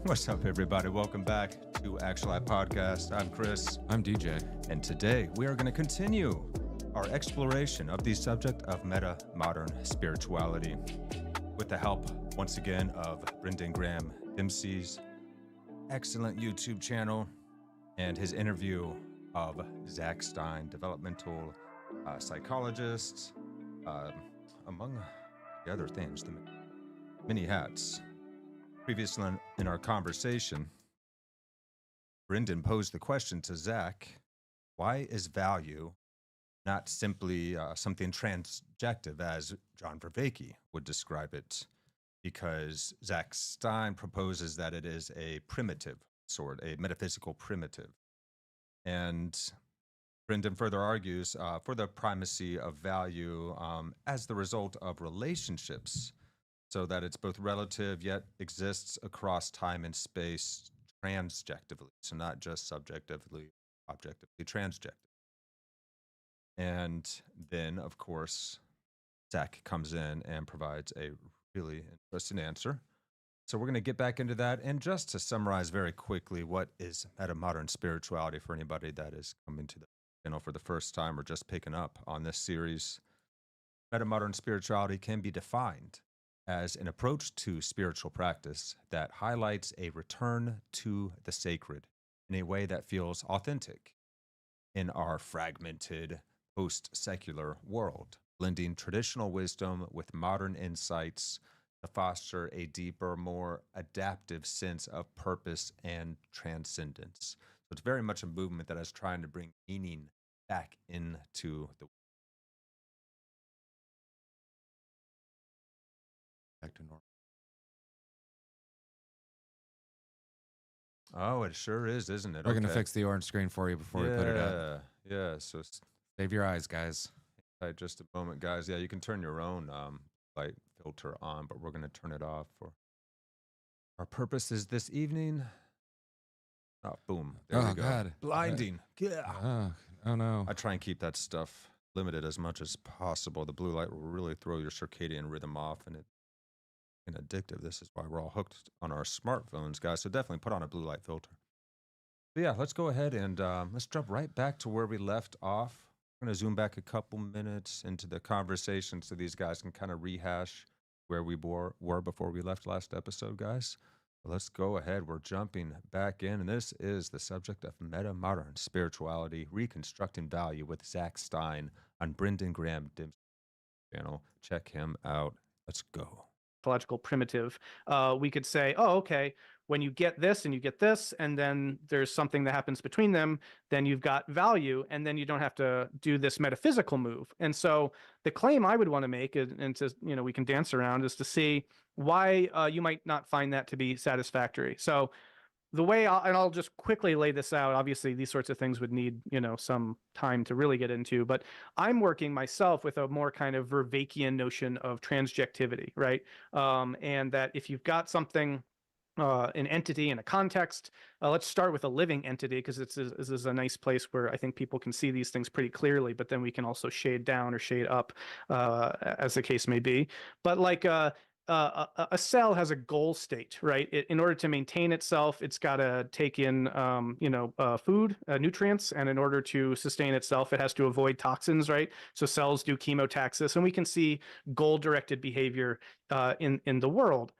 What's up, everybody? Welcome back to Actuali Podcast. I'm Chris. I'm DJ. And today we are going to continue our exploration of the subject of metamodern spirituality with the help, once again, of Brendan Graham Dempsey's excellent YouTube channel and his interview of Zach Stein, developmental psychologist, among the other things, the many hats. Previously in our conversation, Brendan posed the question to Zach, why is value not simply something transjective as John Vervaeke would describe it? Because Zach Stein proposes that it is a primitive sort, a metaphysical primitive. And Brendan further argues for the primacy of value as the result of relationships, so that it's both relative yet exists across time and space transjectively. So not just subjectively, objectively, transjectively. And then, of course, Zach comes in and provides a really interesting answer. So we're going to get back into that. And just to summarize very quickly, what is metamodern spirituality for anybody that is coming to the channel for the first time or just picking up on this series? Metamodern spirituality can be defined as an approach to spiritual practice that highlights a return to the sacred in a way that feels authentic in our fragmented, post-secular world, blending traditional wisdom with modern insights to foster a deeper, more adaptive sense of purpose and transcendence. So it's very much a movement that is trying to bring meaning back into the Back to normal. Oh, it sure is, isn't it? We're going to fix the orange screen for you before we put it up. Yeah, so Save your eyes, guys. just a moment, guys. Yeah, you can turn your own light filter on, but we're going to turn it off for our purposes this evening. Oh, boom. There we go. God. Blinding. Yeah. Oh, no. I try and keep that stuff limited as much as possible. The blue light will really throw your circadian rhythm off, and it's addictive. This is why we're all hooked on our smartphones, guys. So definitely put on a blue light filter. But yeah, let's go ahead and let's jump right back to where we left off. We're going to zoom back a couple minutes into the conversation so these guys can kind of rehash where we were before we left last episode, guys. But let's go ahead. We're jumping back in, and this is the subject of metamodern spirituality, reconstructing value with Zach Stein on Brendan Graham Dempsey's channel. Check him out. Let's go. Psychological primitive, we could say, oh, okay, when you get this and you get this, and then there's something that happens between them, then you've got value, and then you don't have to do this metaphysical move. And so the claim I would want to make, and to, we can dance around, is to see why you might not find that to be satisfactory. So the way I'll just quickly lay this out. Obviously, these sorts of things would need, some time to really get into, but I'm working myself with a more kind of Vervaekean notion of transjectivity, right? And that if you've got something, an entity in a context, let's start with a living entity, because this is a nice place where I think people can see these things pretty clearly, but then we can also shade down or shade up, as the case may be. But like, a cell has a goal state, right? In order to maintain itself, it's got to take in, food, nutrients, and in order to sustain itself, it has to avoid toxins, right? So cells do chemotaxis, and we can see goal-directed behavior in the world.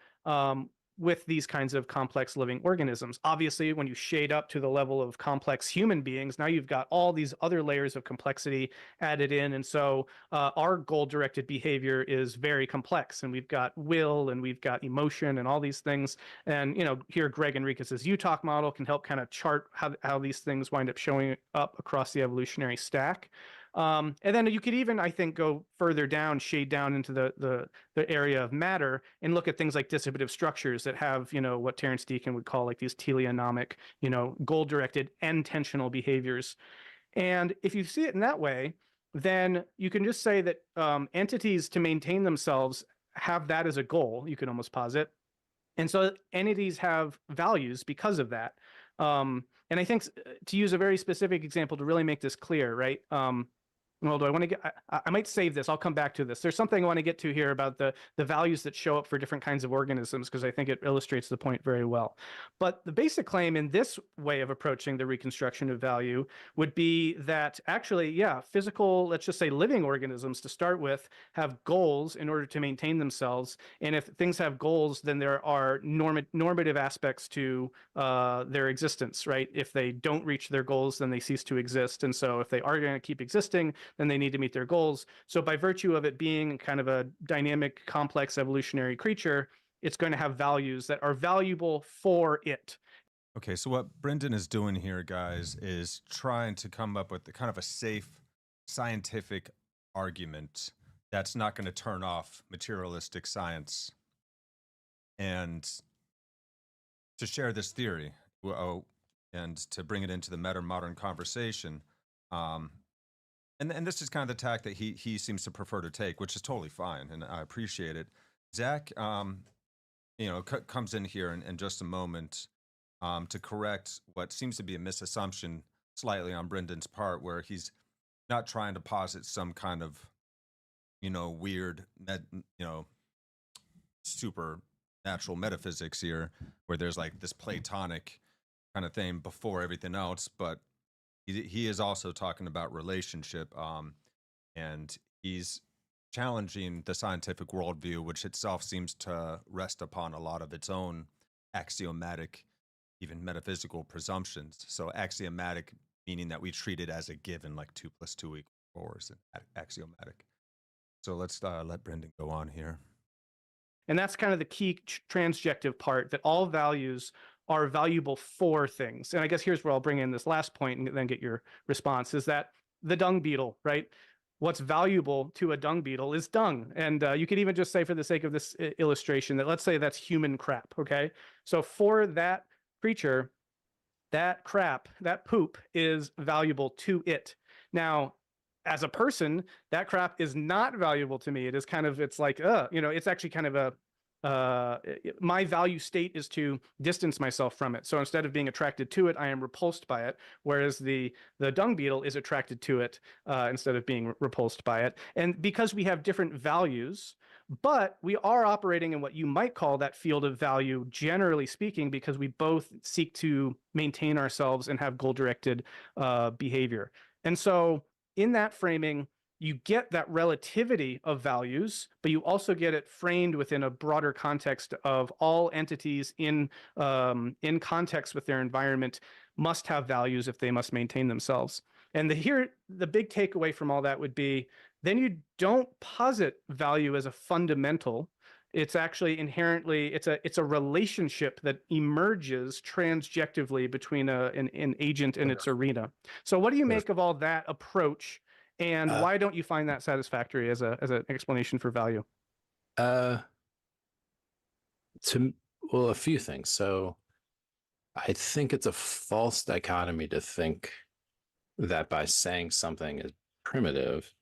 With these kinds of complex living organisms. Obviously, when you shade up to the level of complex human beings, now you've got all these other layers of complexity added in. And so our goal-directed behavior is very complex, and we've got will, and we've got emotion, and all these things. And, here Greg Enriquez's UTalk model can help kind of chart how these things wind up showing up across the evolutionary stack. And then you could even, I think, go further down, shade down into the area of matter, and look at things like dissipative structures that have, what Terence Deacon would call like these teleonomic, goal-directed and intentional behaviors. And if you see it in that way, then you can just say that entities, to maintain themselves, have that as a goal, you could almost posit. And so entities have values because of that. And I think, to use a very specific example to really make this clear, right? Well, do I want to get? I might save this. I'll come back to this. There's something I want to get to here about the values that show up for different kinds of organisms, because I think it illustrates the point very well. But the basic claim in this way of approaching the reconstruction of value would be that actually, yeah, physical, let's just say living organisms to start with, have goals in order to maintain themselves. And if things have goals, then there are normative aspects to their existence, right? If they don't reach their goals, then they cease to exist. And so if they are going to keep existing, then they need to meet their goals. So by virtue of it being kind of a dynamic, complex evolutionary creature, it's going to have values that are valuable for it. Okay, so what Brendan is doing here, guys, is trying to come up with the kind of a safe scientific argument that's not going to turn off materialistic science. And to share this theory, and to bring it into the meta-modern conversation, and this is kind of the tack that he seems to prefer to take, which is totally fine, and I appreciate it. Zach, comes in here in just a moment to correct what seems to be a misassumption slightly on Brendan's part, where he's not trying to posit some kind of, weird, supernatural metaphysics here, where there's like this Platonic kind of thing before everything else, but he is also talking about relationship, and he's challenging the scientific worldview, which itself seems to rest upon a lot of its own axiomatic, even metaphysical presumptions. So axiomatic meaning that we treat it as a given, like 2 + 2 = 4 is axiomatic. So let's let Brendan go on here. And that's kind of the key transjective part, that all values are valuable for things. And I guess here's where I'll bring in this last point and then get your response, is that the dung beetle, right? What's valuable to a dung beetle is dung. And you could even just say, for the sake of this illustration, that let's say that's human crap, okay? So for that creature, that crap, that poop is valuable to it. Now, as a person, that crap is not valuable to me. It is kind of, it's like, it's actually kind of a, my value state is to distance myself from it. So instead of being attracted to it, I am repulsed by it. Whereas the dung beetle is attracted to it instead of being repulsed by it. And because we have different values, but we are operating in what you might call that field of value, generally speaking, because we both seek to maintain ourselves and have goal-directed behavior. And so in that framing, you get that relativity of values, but you also get it framed within a broader context of all entities in context with their environment must have values if they must maintain themselves. And the big takeaway from all that would be, then you don't posit value as a fundamental. It's actually inherently, it's a relationship that emerges transjectively between an agent and its arena. So what do you make of all that approach? And why don't you find that satisfactory as an explanation for value? Well, a few things. So I think it's a false dichotomy to think that by saying something is primitive,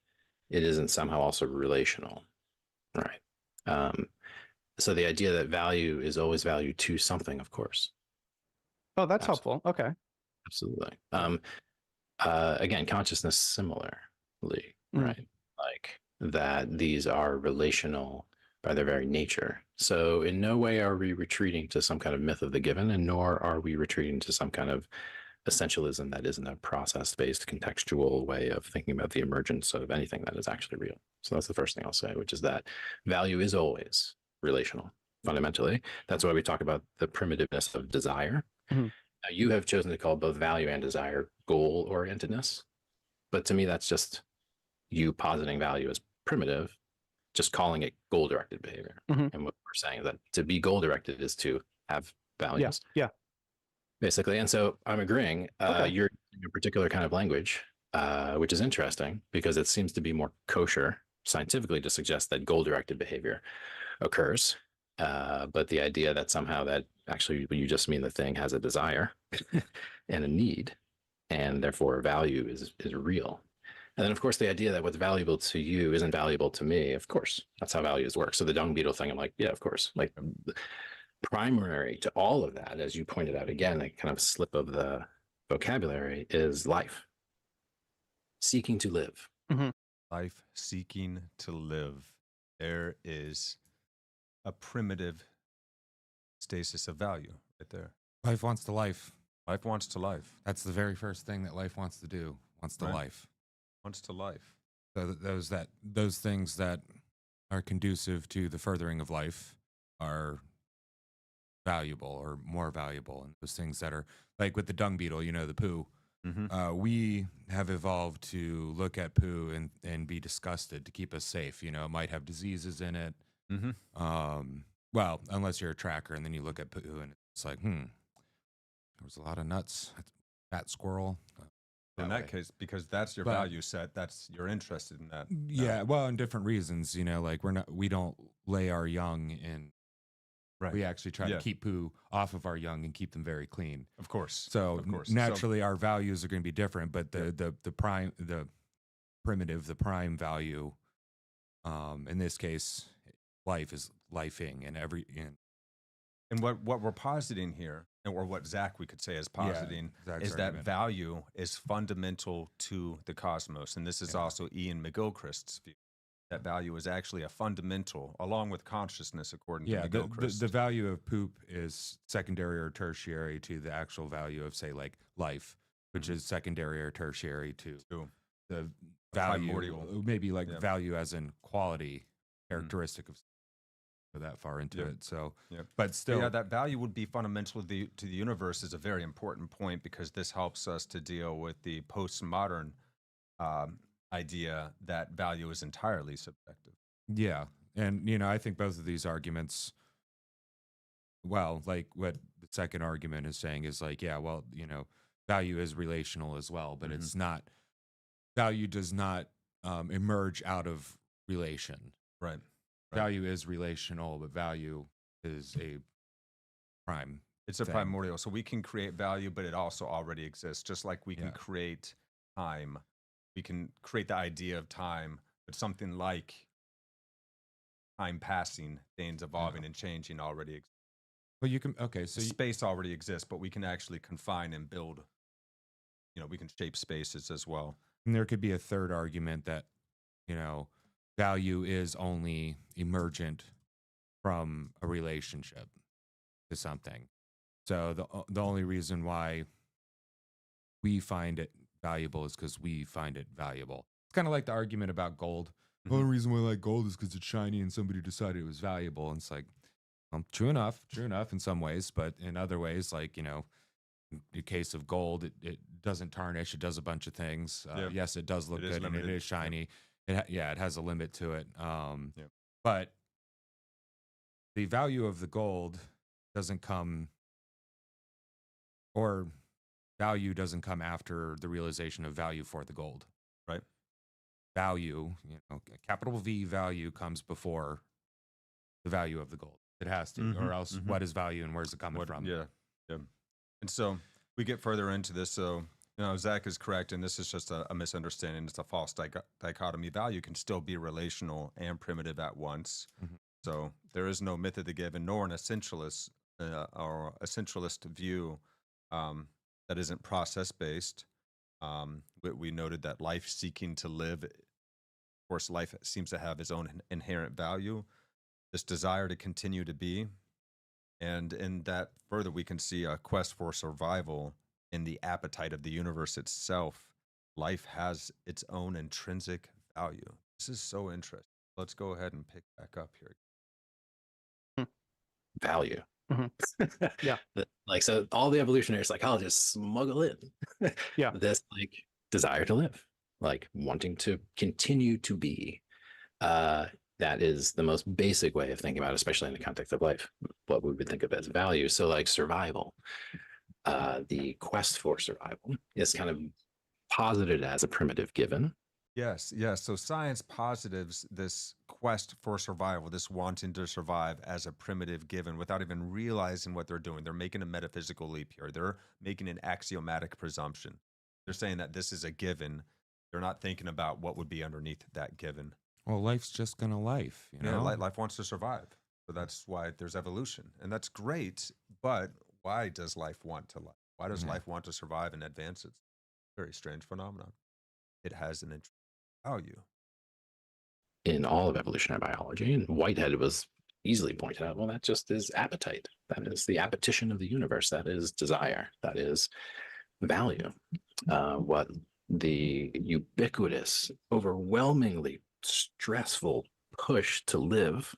it isn't somehow also relational, right? So the idea that value is always value to something, of course. Oh, that's helpful. Okay. Absolutely. Again, consciousness similarly, right? Like that these are relational by their very nature. So in no way are we retreating to some kind of myth of the given, and nor are we retreating to some kind of essentialism that isn't a process-based contextual way of thinking about the emergence of anything that is actually real. So that's the first thing I'll say, which is that value is always relational, fundamentally. That's why we talk about the primitiveness of desire. Now, you have chosen to call both value and desire goal-orientedness, but to me, that's just you positing value as primitive, just calling it goal-directed behavior. And what we're saying is that to be goal-directed is to have values. Yeah. Basically. And so I'm agreeing. You're using a particular kind of language, which is interesting because it seems to be more kosher scientifically to suggest that goal-directed behavior occurs. But the idea that somehow that actually when you just mean the thing has a desire and a need, and therefore value is real. And then, of course, the idea that what's valuable to you isn't valuable to me, of course, that's how values work. So the dung beetle thing, I'm like, yeah, of course. Like primary to all of that, as you pointed out, again, a kind of slip of the vocabulary is life. Seeking to live, Mhm. Life seeking to live. There is a primitive stasis of value right there. Life wants to life. Life wants to life. That's the very first thing that life wants to do. Wants to Right. life. Wants to life. So those things that are conducive to the furthering of life are valuable or more valuable, and those things that are like with the dung beetle, the poo. Mm-hmm. We have evolved to look at poo and be disgusted to keep us safe. It might have diseases in it. Mm-hmm. Well, unless you're a tracker, and then you look at poo and it's like, there was a lot of nuts. Fat squirrel. In that way. case, because that's your But- value set, you're interested in that. Yeah, well, in different reasons, like we don't lay our young in. Right. We actually try Yeah. to keep poo off of our young and keep them very clean. Of course. So Of course. naturally, our values are going to be different, but the prime value, in this case, life is lifing, and And what we're positing here, or what Zach we could say is positing, Zach's is that argument. value is fundamental to the cosmos. And this is also Ian McGilchrist's view. That value is actually a fundamental, along with consciousness, according to McGilchrist. the value of poop is secondary or tertiary to the actual value of, say, like life, which is secondary or tertiary to the value, primordial. maybe like Yeah. value as in quality, characteristic of that far into it. So, but still, yeah, that value would be fundamental to the universe is a very important point, because this helps us to deal with the postmodern idea that value is entirely subjective. yeah. And, I think both of these arguments, well, like what the second argument is saying is like, yeah, well, value is relational as well, but it's not, value does not emerge out of relation. Right. Value is relational, but value is a prime. It's a thing. primordial. So we can create value, but it also already exists. Just like we can create time. We can create the idea of time, but something like time passing, things evolving and changing already exists. Well, you can, okay, so space already exists, but we can actually confine and build, we can shape spaces as well. And there could be a third argument that, value is only emergent from a relationship to something. So the only reason why we find it valuable is because we find it valuable. It's kind of like the argument about gold. The only reason why I like gold is because it's shiny and somebody decided it was valuable. And it's like, true enough in some ways, but in other ways, like, in the case of gold, it doesn't tarnish. It does a bunch of things. Yes, it does look good and it is shiny. It has a limit to it. But the value of the gold doesn't come, or value doesn't come after the realization of value for the gold. Right. Value, capital V value comes before the value of the gold. It has to, or else what is value and where's it coming from? Yeah. And so we get further into this. So, Zach is correct, and this is just a misunderstanding. It's a false dichotomy. Value can still be relational and primitive at once. So there is no myth of the given, nor an essentialist or essentialist view that isn't process-based. We noted that life seeking to live, of course, life seems to have its own inherent value, this desire to continue to be. And in that further, we can see a quest for survival in the appetite of the universe itself. Life has its own intrinsic value. This is so interesting. Let's go ahead and pick back up here. Value. Yeah. Like, so all the evolutionary psychologists smuggle in this like desire to live, like wanting to continue to be. That is the most basic way of thinking about it, especially in the context of life, what we would think of as value. So like survival, the quest for survival is kind of posited as a primitive given. Yes. So science positives this quest for survival, this wanting to survive as a primitive given without even realizing what they're doing. They're making a metaphysical leap here. They're making an axiomatic presumption. They're saying that this is a given. They're not thinking about what would be underneath that given. Well, life's just gonna life, life wants to survive. So that's why there's evolution. And that's great. But why does life want to live? Why does life want to survive and advance? It's a very strange phenomenon. It has an value? In all of evolutionary biology, and Whitehead was easily pointed out, well, that just is appetite. That is the appetition of the universe. That is desire. That is value. What the ubiquitous, overwhelmingly stressful push to live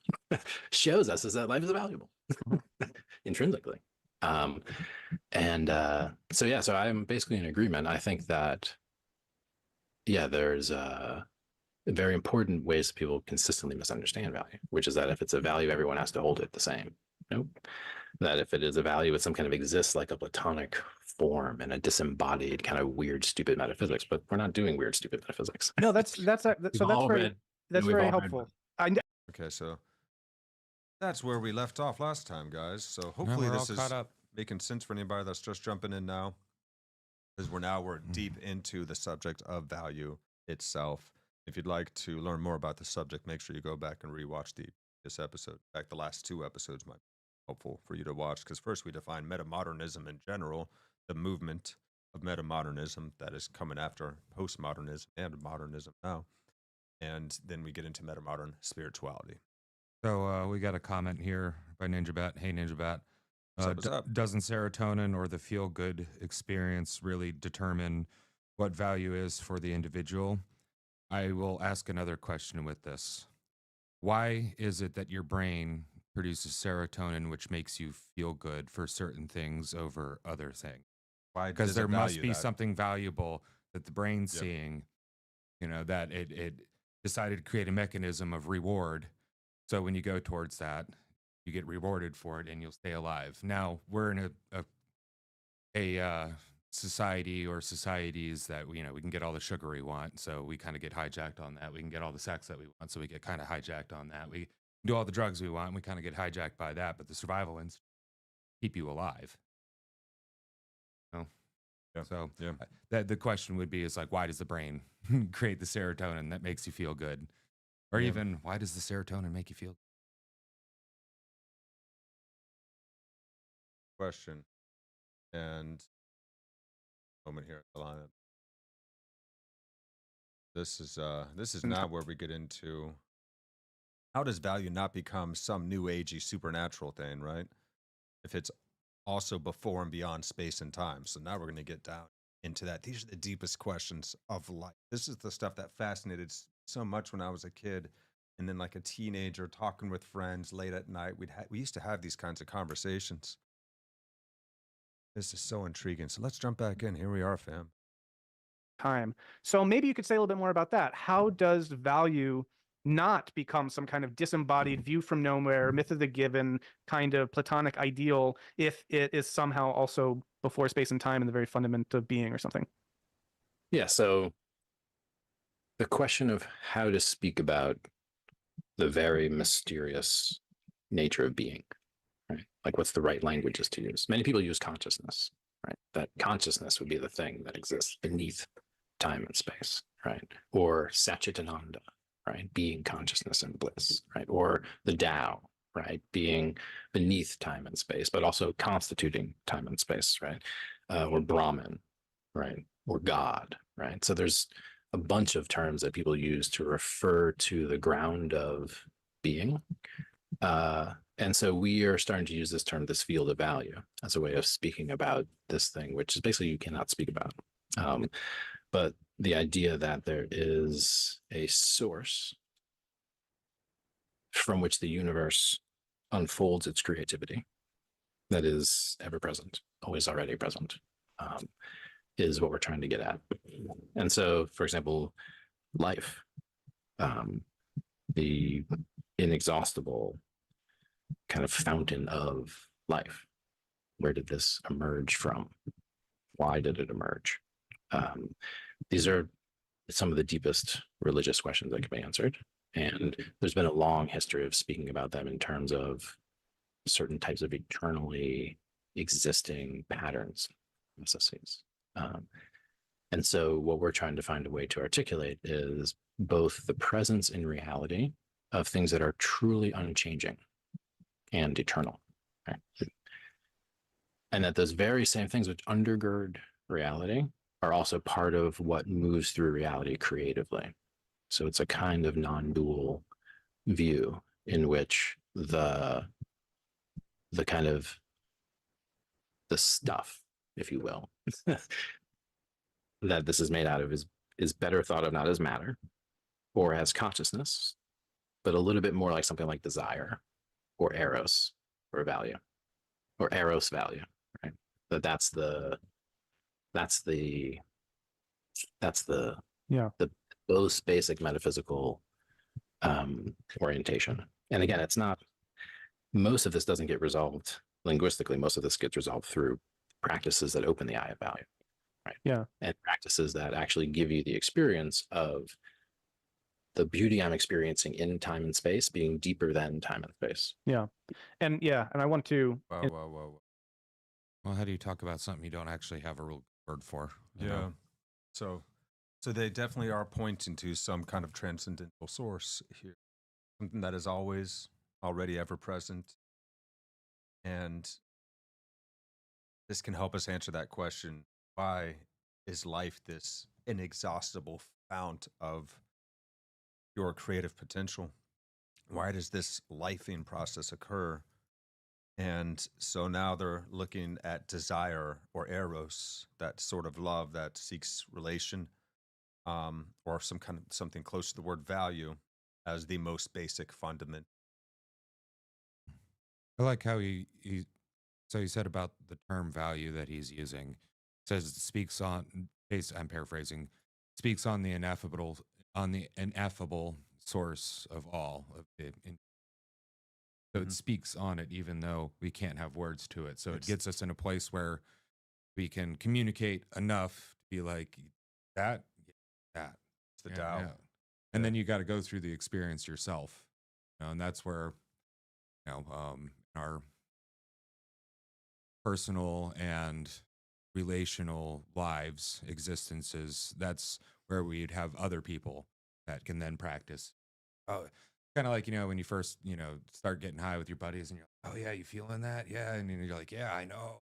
shows us is that life is valuable intrinsically. So I'm basically in agreement. I think that, yeah, there's very important ways people consistently misunderstand value, which is that if it's a value, everyone has to hold it the same. Nope. That if it is a value, it some kind of exists like a platonic form and a disembodied kind of weird, stupid metaphysics. But we're not doing weird, stupid metaphysics. No, that's very helpful. Okay, so that's where we left off last time, guys. So No, hopefully we're this all is caught up. making sense for anybody that's just jumping in now, because we're deep into the subject of value itself. If you'd like to learn more about the subject, make sure you go back and rewatch this episode. In fact, the last 2 episodes might be helpful for you to watch, because first we define metamodernism in general, the movement of metamodernism that is coming after postmodernism and modernism now. And then we get into metamodern spirituality. So we got a comment here by Ninja Bat. Hey, Ninja Bat. What's up? Doesn't serotonin or the feel-good experience really determine what value is for the individual? I will ask another question with this. Why is it that your brain produces serotonin, which makes you feel good for certain things over other things? Why? Because does it there must value be that? something valuable that the brain's Yep. seeing, that it decided to create a mechanism of reward. So when you go towards that, you get rewarded for it and you'll stay alive. Now we're in a society or societies that we can get all the sugar we want, so we kind of get hijacked on that. We can get all the sex that we want, so we get kind of hijacked on that. We do all the drugs we want, and we kind of get hijacked by that. But the survival instinct keep you alive. Yeah. So Yeah. the question would be is like, why does the brain create the serotonin that makes you feel good, or Yeah. even why does the serotonin make you feel? Question. And moment here, Alana. This is not where we get into how does value not become some new agey supernatural thing, right? If it's also before and beyond space and time. So now we're going to get down into that. These are the deepest questions of life. This is the stuff that fascinated so much when I was a kid, and then like a teenager talking with friends late at night. We used to have these kinds of conversations. This is so intriguing. So let's jump back in. Here we are, fam. Time. So maybe you could say a little bit more about that. How does value not become some kind of disembodied view from nowhere, myth of the given kind of platonic ideal if it is somehow also before space and time and the very fundament of being or something? Yeah, so the question of how to speak about the very mysterious nature of being, right? Like what's the right languages to use? Many people use consciousness, right? That consciousness would be the thing that exists beneath time and space, right? Or Satchitananda, right? Being consciousness and bliss, right? Or the Tao, right? Being beneath time and space, but also constituting time and space, right? Or Brahman, right? Or God, right? So there's a bunch of terms that people use to refer to the ground of being. And so we are starting to use this term, this field of value, as a way of speaking about this thing, which is basically you cannot speak about. But the idea that there is a source from which the universe unfolds its creativity that is ever present, always already present, is what we're trying to get at. And so, for example, life, the inexhaustible kind of fountain of life. Where did this emerge from? Why did it emerge? These are some of the deepest religious questions that can be answered. And there's been a long history of speaking about them in terms of certain types of eternally existing patterns, processes. And so what we're trying to find a way to articulate is both the presence in reality of things that are truly unchanging and eternal, right? And that those very same things which undergird reality are also part of what moves through reality creatively. So it's a kind of non-dual view in which the kind of the stuff, if you will, that this is made out of is better thought of not as matter or as consciousness, but a little bit more like something like desire or eros or value or eros value, right? That's the Yeah. the most basic metaphysical orientation. And again, it's not, most of this doesn't get resolved linguistically. Most of this gets resolved through practices that open the eye of value, right? Yeah. And practices that actually give you the experience of the beauty I'm experiencing in time and space being deeper than time and space. Yeah. And I want to, Whoa. Well, how do you talk about something you don't actually have a real word for? you Yeah. know? So they definitely are pointing to some kind of transcendental source here, something that is always already ever present. And this can help us answer that question. Why is life this inexhaustible fount of your creative potential? Why does this lifing process occur? And so now they're looking at desire or eros, that sort of love that seeks relation, or something close to the word value, as the most basic fundament. I like how he said about the term value that he's using. Says it speaks on, I'm paraphrasing, speaks on the ineffable source of all of it. So it speaks on it, even though we can't have words to it. So it gets us in a place where we can communicate enough to be like that. It's the Tao. And then you got to go through the experience yourself, and that's where, our personal and relational lives, existences, that's where we'd have other people that can then practice. Oh, kind of like, when you first, start getting high with your buddies and you're like, oh yeah, you feeling that? Yeah. And then you're like, yeah, I know,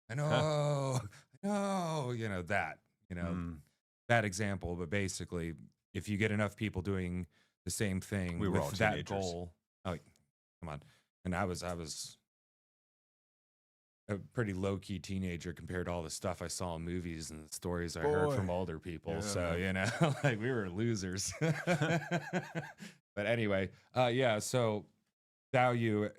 I know, that example. But basically, if you get enough people doing the same thing We were all with that teenagers. goal, oh, come on. And I was a pretty low-key teenager compared to all the stuff I saw in movies and the stories I heard from older people. Yeah, So, like we were losers. But anyway, so value,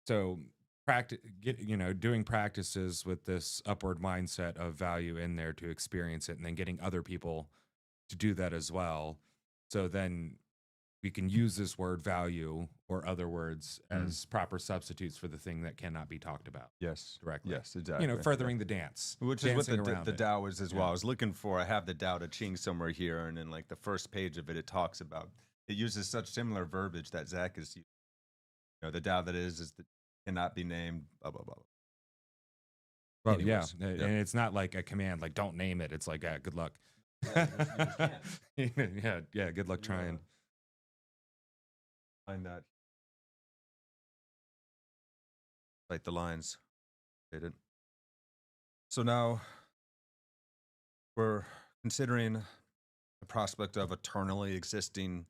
so doing practices with this upward mindset of value in there to experience it, and then getting other people to do that as well. So then we can use this word value or other words as proper substitutes for the thing that cannot be talked about. Yes. Directly. Yes, exactly. Furthering the dance. Which is what dancing the around Tao is as well. Yeah. I was looking for, I have the Tao Te Ching somewhere here, and in like the first page of it, it talks about, it uses such similar verbiage that Zach is using. The Tao that is that cannot be named, blah, blah, blah. Well, Anyways, and it's not like a command, like don't name it. It's like, good luck. You just yeah, good luck trying. Find that. Like the lines. So now we're considering the prospect of eternally existing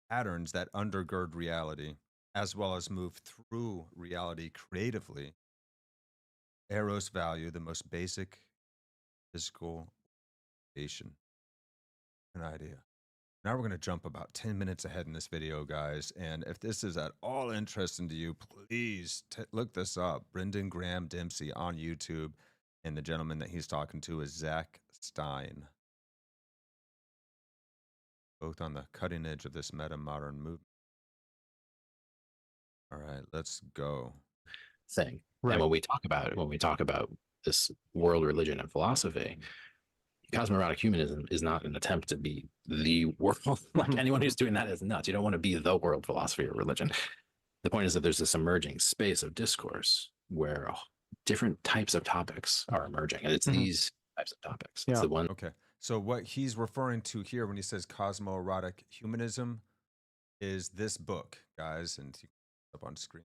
patterns that undergird reality, as well as move through reality creatively. Eros value, the most basic physical creation, an idea. Now we're going to jump about 10 minutes ahead in this video, guys. And if this is at all interesting to you, please look this up. Brendan Graham Dempsey on YouTube. And the gentleman that he's talking to is Zach Stein. Both on the cutting edge of this metamodern movement. All right, let's go. Thing. Right. And when we talk about this world religion and philosophy, cosmoerotic humanism is not an attempt to be the world. Like anyone who's doing that is nuts. You don't want to be the world philosophy or religion. The point is that there's this emerging space of discourse where different types of topics are emerging, and it's these types of topics. It's the one. Okay. So what he's referring to here when he says cosmoerotic humanism is this book, guys, and up on screen.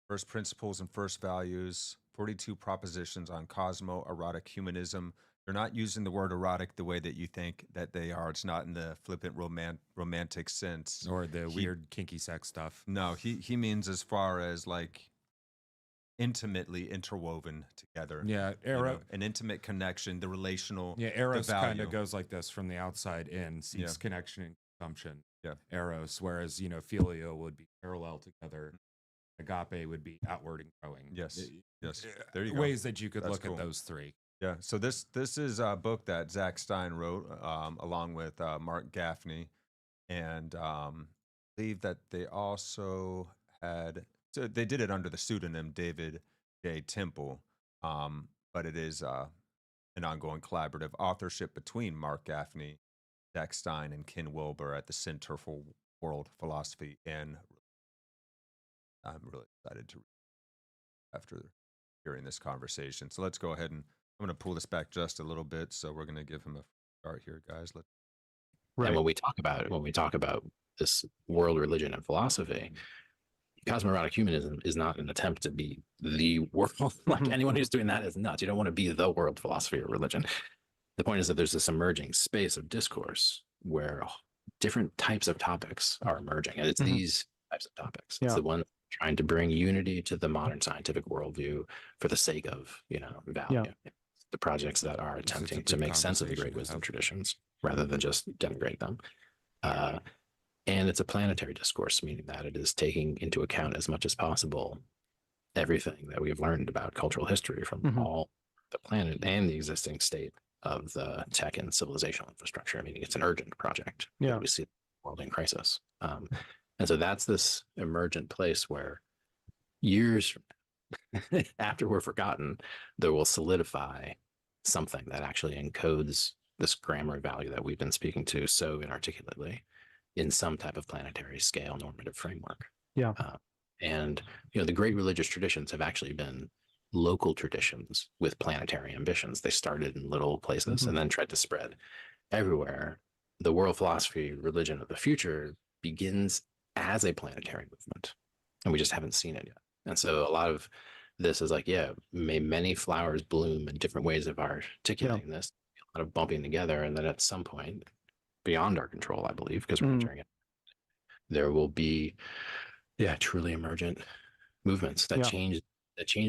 First Principles and First Values, 42 Propositions on Cosmoerotic Humanism. They're not using the word erotic the way that you think that they are. It's not in the flippant romantic sense. Or the weird kinky sex stuff. No, he means as far as like intimately interwoven together. Yeah, an intimate connection, the relational. Yeah, Eros the kind of value. goes like this from the outside in, seeks connection and consumption. Yeah. Eros, whereas philia would be parallel together. Agape would be outward and growing. Yes. Yes. There you go. Ways that you could That's look cool. at those three. Yeah. So this is a book that Zach Stein wrote along with Mark Gaffney, and I believe that they also had. So they did it under the pseudonym David J. Temple, but it is an ongoing collaborative authorship between Mark Gaffney, Zach Stein, and Ken Wilber at the Center for World Philosophy. And I'm really excited to read after hearing this conversation. So let's go ahead and I'm going to pull this back just a little bit. So we're going to give him a start here, guys. And when we talk about this world religion and philosophy, cosmoerotic humanism is not an attempt to be the world. Like anyone who's doing that is nuts. You don't want to be the world philosophy or religion. The point is that there's this emerging space of discourse where different types of topics are emerging, and it's these types of topics. It's the one trying to bring unity to the modern scientific worldview for the sake of value. The projects that are attempting to make sense of the great wisdom traditions rather than just denigrate them. And it's a planetary discourse, meaning that it is taking into account as much as possible everything that we have learned about cultural history from all the planet and the existing state of the tech and civilizational infrastructure. Meaning it's an urgent project. We see the world in crisis. And so that's this emergent place where years after we're forgotten, there will solidify something that actually encodes this grammar value that we've been speaking to so inarticulately in some type of planetary scale normative framework. And the great religious traditions have actually been local traditions with planetary ambitions. They started in little places and then tried to spread everywhere. The world philosophy religion of the future begins as a planetary movement, and we just haven't seen it yet. And so a lot of this is like, may many flowers bloom in different ways of articulating this, a lot of bumping together, and then at some point, beyond our control, I believe, because we're entering it, there will be truly emergent movements that change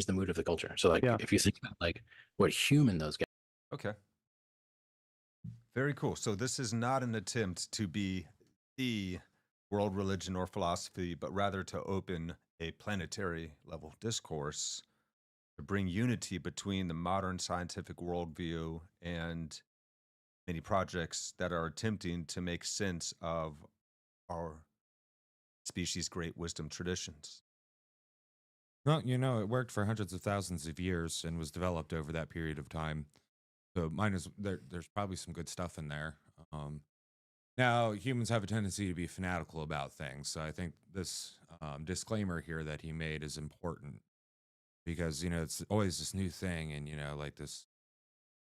the mood of the culture. So like if you think about like what human those guys. Okay. Very cool. So this is not an attempt to be the world religion or philosophy, but rather to open a planetary level discourse to bring unity between the modern scientific worldview and many projects that are attempting to make sense of our species' great wisdom traditions. Well, it worked for hundreds of thousands of years and was developed over that period of time. So there's probably some good stuff in there. Now, humans have a tendency to be fanatical about things. So I think this disclaimer here that he made is important because, it's always this new thing and, like this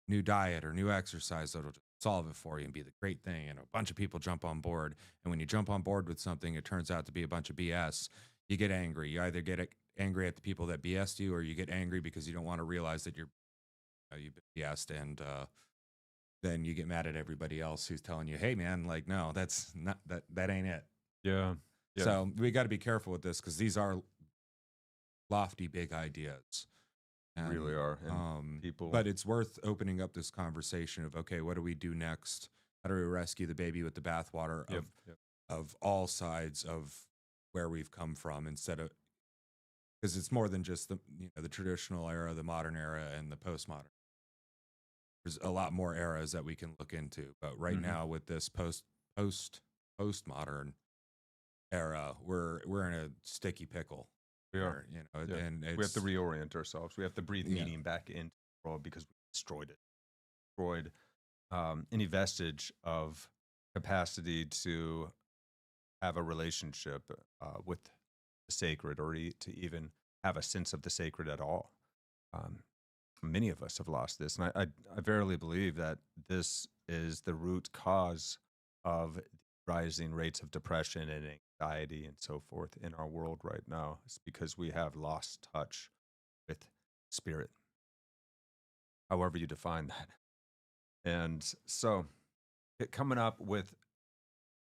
new diet or new exercise that'll just solve it for you and be the great thing. And a bunch of people jump on board. And when you jump on board with something, it turns out to be a bunch of BS. You get angry. You either get angry at the people that BS'd you, or you get angry because you don't want to realize that you've been BS'd, and then you get mad at everybody else who's telling you, hey man, like, no, that's not that ain't it. Yeah. So we got to be careful with this because these are lofty, big ideas. And, really are. And people, but it's worth opening up this conversation of, okay, what do we do next? How do we rescue the baby with the bathwater of all sides of where we've come from, instead of, because it's more than just the traditional era, the modern era, and the postmodern. There's a lot more eras that we can look into, but right now with this postmodern era, we're in a sticky pickle. We are, and we have to reorient ourselves. We have to breathe meaning back into the world because we destroyed any vestige of capacity to have a relationship with the sacred, or to even have a sense of the sacred at all. Many of us have lost this, and I verily believe that this is the root cause of rising rates of depression and anxiety and so forth in our world right now. It's because we have lost touch with spirit, however you define that. And so coming up with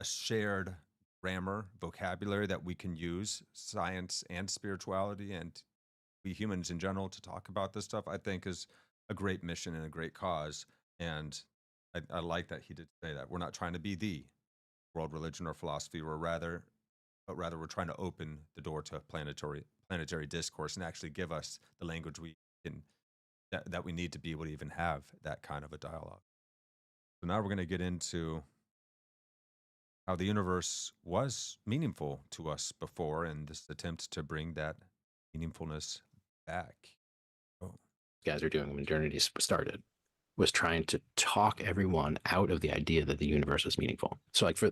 a shared grammar, vocabulary that we can use, science and spirituality, and we humans in general to talk about this stuff, I think is a great mission and a great cause. And I like that he did say that. We're not trying to be the world religion or philosophy, but rather we're trying to open the door to planetary discourse and actually give us the language we can that we need to be able to even have that kind of a dialogue. So now we're going to get into how the universe was meaningful to us before, and this attempt to bring that meaningfulness back. Oh. Guys are doing when modernity started was trying to talk everyone out of the idea that the universe was meaningful. So like for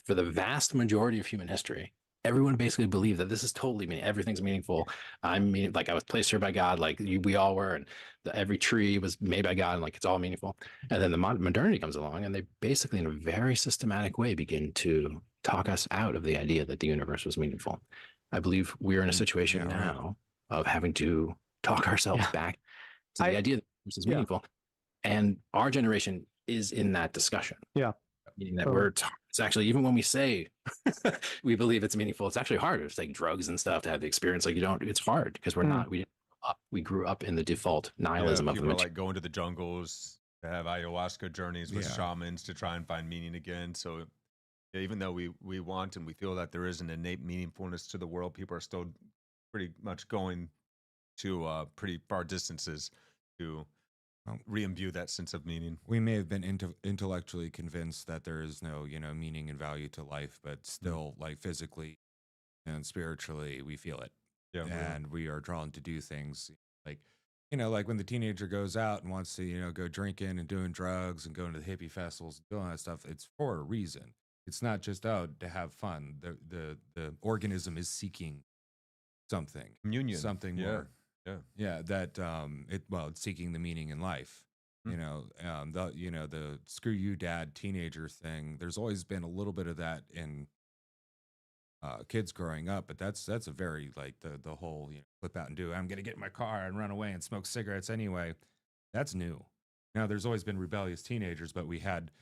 the vast majority of human history, everyone basically believed that this is totally meaning. Everything's meaningful. Like I was placed here by God, like we all were, and every tree was made by God, and like it's all meaningful. And then the modernity comes along, and they basically, in a very systematic way, begin to talk us out of the idea that the universe was meaningful. I believe we're in a situation now of having to talk ourselves back to the idea that this is meaningful. And our generation is in that discussion. Yeah. Meaning that it's actually, even when we say we believe it's meaningful, it's actually hard. It's like drugs and stuff to have the experience. Like it's hard because we grew up in the default nihilism of people are like going to the jungles to have ayahuasca journeys with shamans to try and find meaning again. So even though we want and we feel that there is an innate meaningfulness to the world, people are still pretty much going to pretty far distances to re-imbue that sense of meaning. We may have been intellectually convinced that there is no, meaning and value to life, but still, like physically and spiritually, we feel it. Yeah, and we are drawn to do things like, like when the teenager goes out and wants to, go drinking and doing drugs and going to the hippie festivals and doing all that stuff. It's for a reason. It's not just to have fun. The organism is seeking something, communion, something more. Yeah, that it's seeking the meaning in life. The screw you dad teenager thing. There's always been a little bit of that in kids growing up, but that's a very like the whole flip out and do. I'm gonna get in my car and run away and smoke cigarettes anyway. That's new. Now there's always been rebellious teenagers, but we had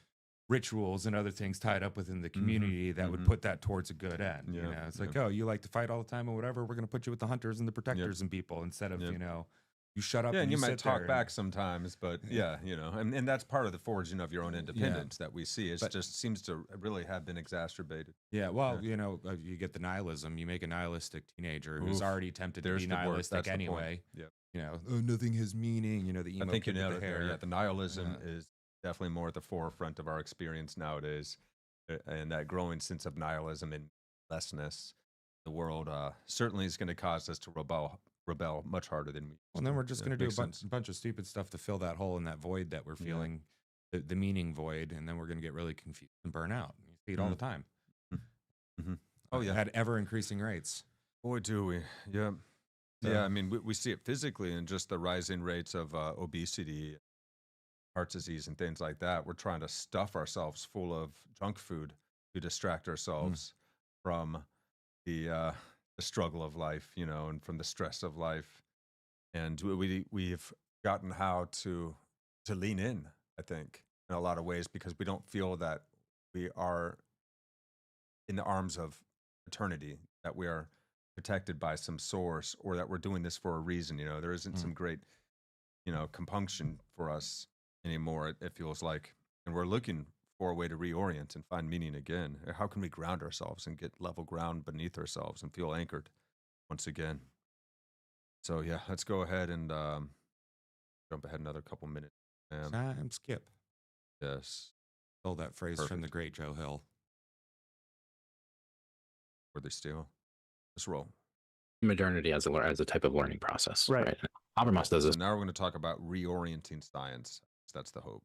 rituals and other things tied up within the community that would put that towards a good end. It's like, oh, you like to fight all the time or whatever, we're going to put you with the hunters and the protectors and people instead of you shut up. Yeah, and you might talk back and sometimes, but and that's part of the forging of your own independence that we see. It just seems to really have been exacerbated. Yeah, well, you get the nihilism. You make a nihilistic teenager who's already tempted to be nihilistic anyway. Yeah, nothing has meaning. The emo I think you kid with nailed the it hair. there. Yeah, the nihilism is definitely more at the forefront of our experience nowadays, and that growing sense of nihilism and lessness. The world certainly is going to cause us to rebel much harder than we. Well, and then we're just going to do a bunch of stupid stuff to fill that hole in that void that we're feeling, the meaning void, and then we're going to get really confused and burn out. You see it all the time. Oh yeah, at ever increasing rates. Boy, do we! Yeah, I mean, we see it physically in just the rising rates of obesity, heart disease, and things like that. We're trying to stuff ourselves full of junk food to distract ourselves from the struggle of life, and from the stress of life. And we've gotten how to lean in, I think, in a lot of ways, because we don't feel that we are in the arms of eternity, that we are protected by some source, or that we're doing this for a reason. There isn't some great, compunction for us anymore, it feels like. And we're looking for a way to reorient and find meaning again. How can we ground ourselves and get level ground beneath ourselves and feel anchored once again? So yeah, let's go ahead and jump ahead another couple minutes. Time skip. Yes. Stole that phrase from the great Joe Hill. Were they still? Let's roll. Modernity as a type of learning process. Right. Habermas does this. So now we're going to talk about reorienting science. That's the hope.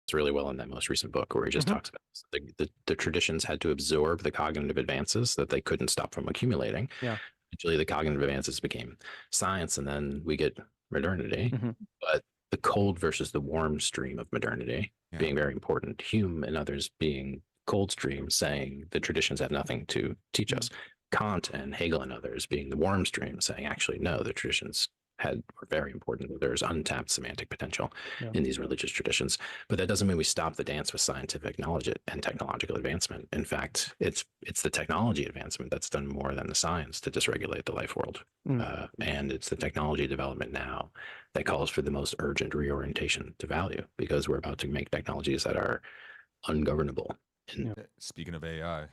It's really well in that most recent book where he just talks about this. The traditions had to absorb the cognitive advances that they couldn't stop from accumulating. Yeah. Eventually, the cognitive advances became science, and then we get modernity. But the cold versus the warm stream of modernity being very important. Hume and others being cold stream, saying the traditions have nothing to teach us. Kant and Hegel and others being the warm stream, saying actually no, the traditions were very important. There's untapped semantic potential Yeah. in these religious traditions, but that doesn't mean we stop the dance with scientific knowledge and technological advancement. In fact, it's the technology advancement that's done more than the science to dysregulate the life world. And it's the technology development now that calls for the most urgent reorientation to value, because we're about to make technologies that are ungovernable Speaking of AI,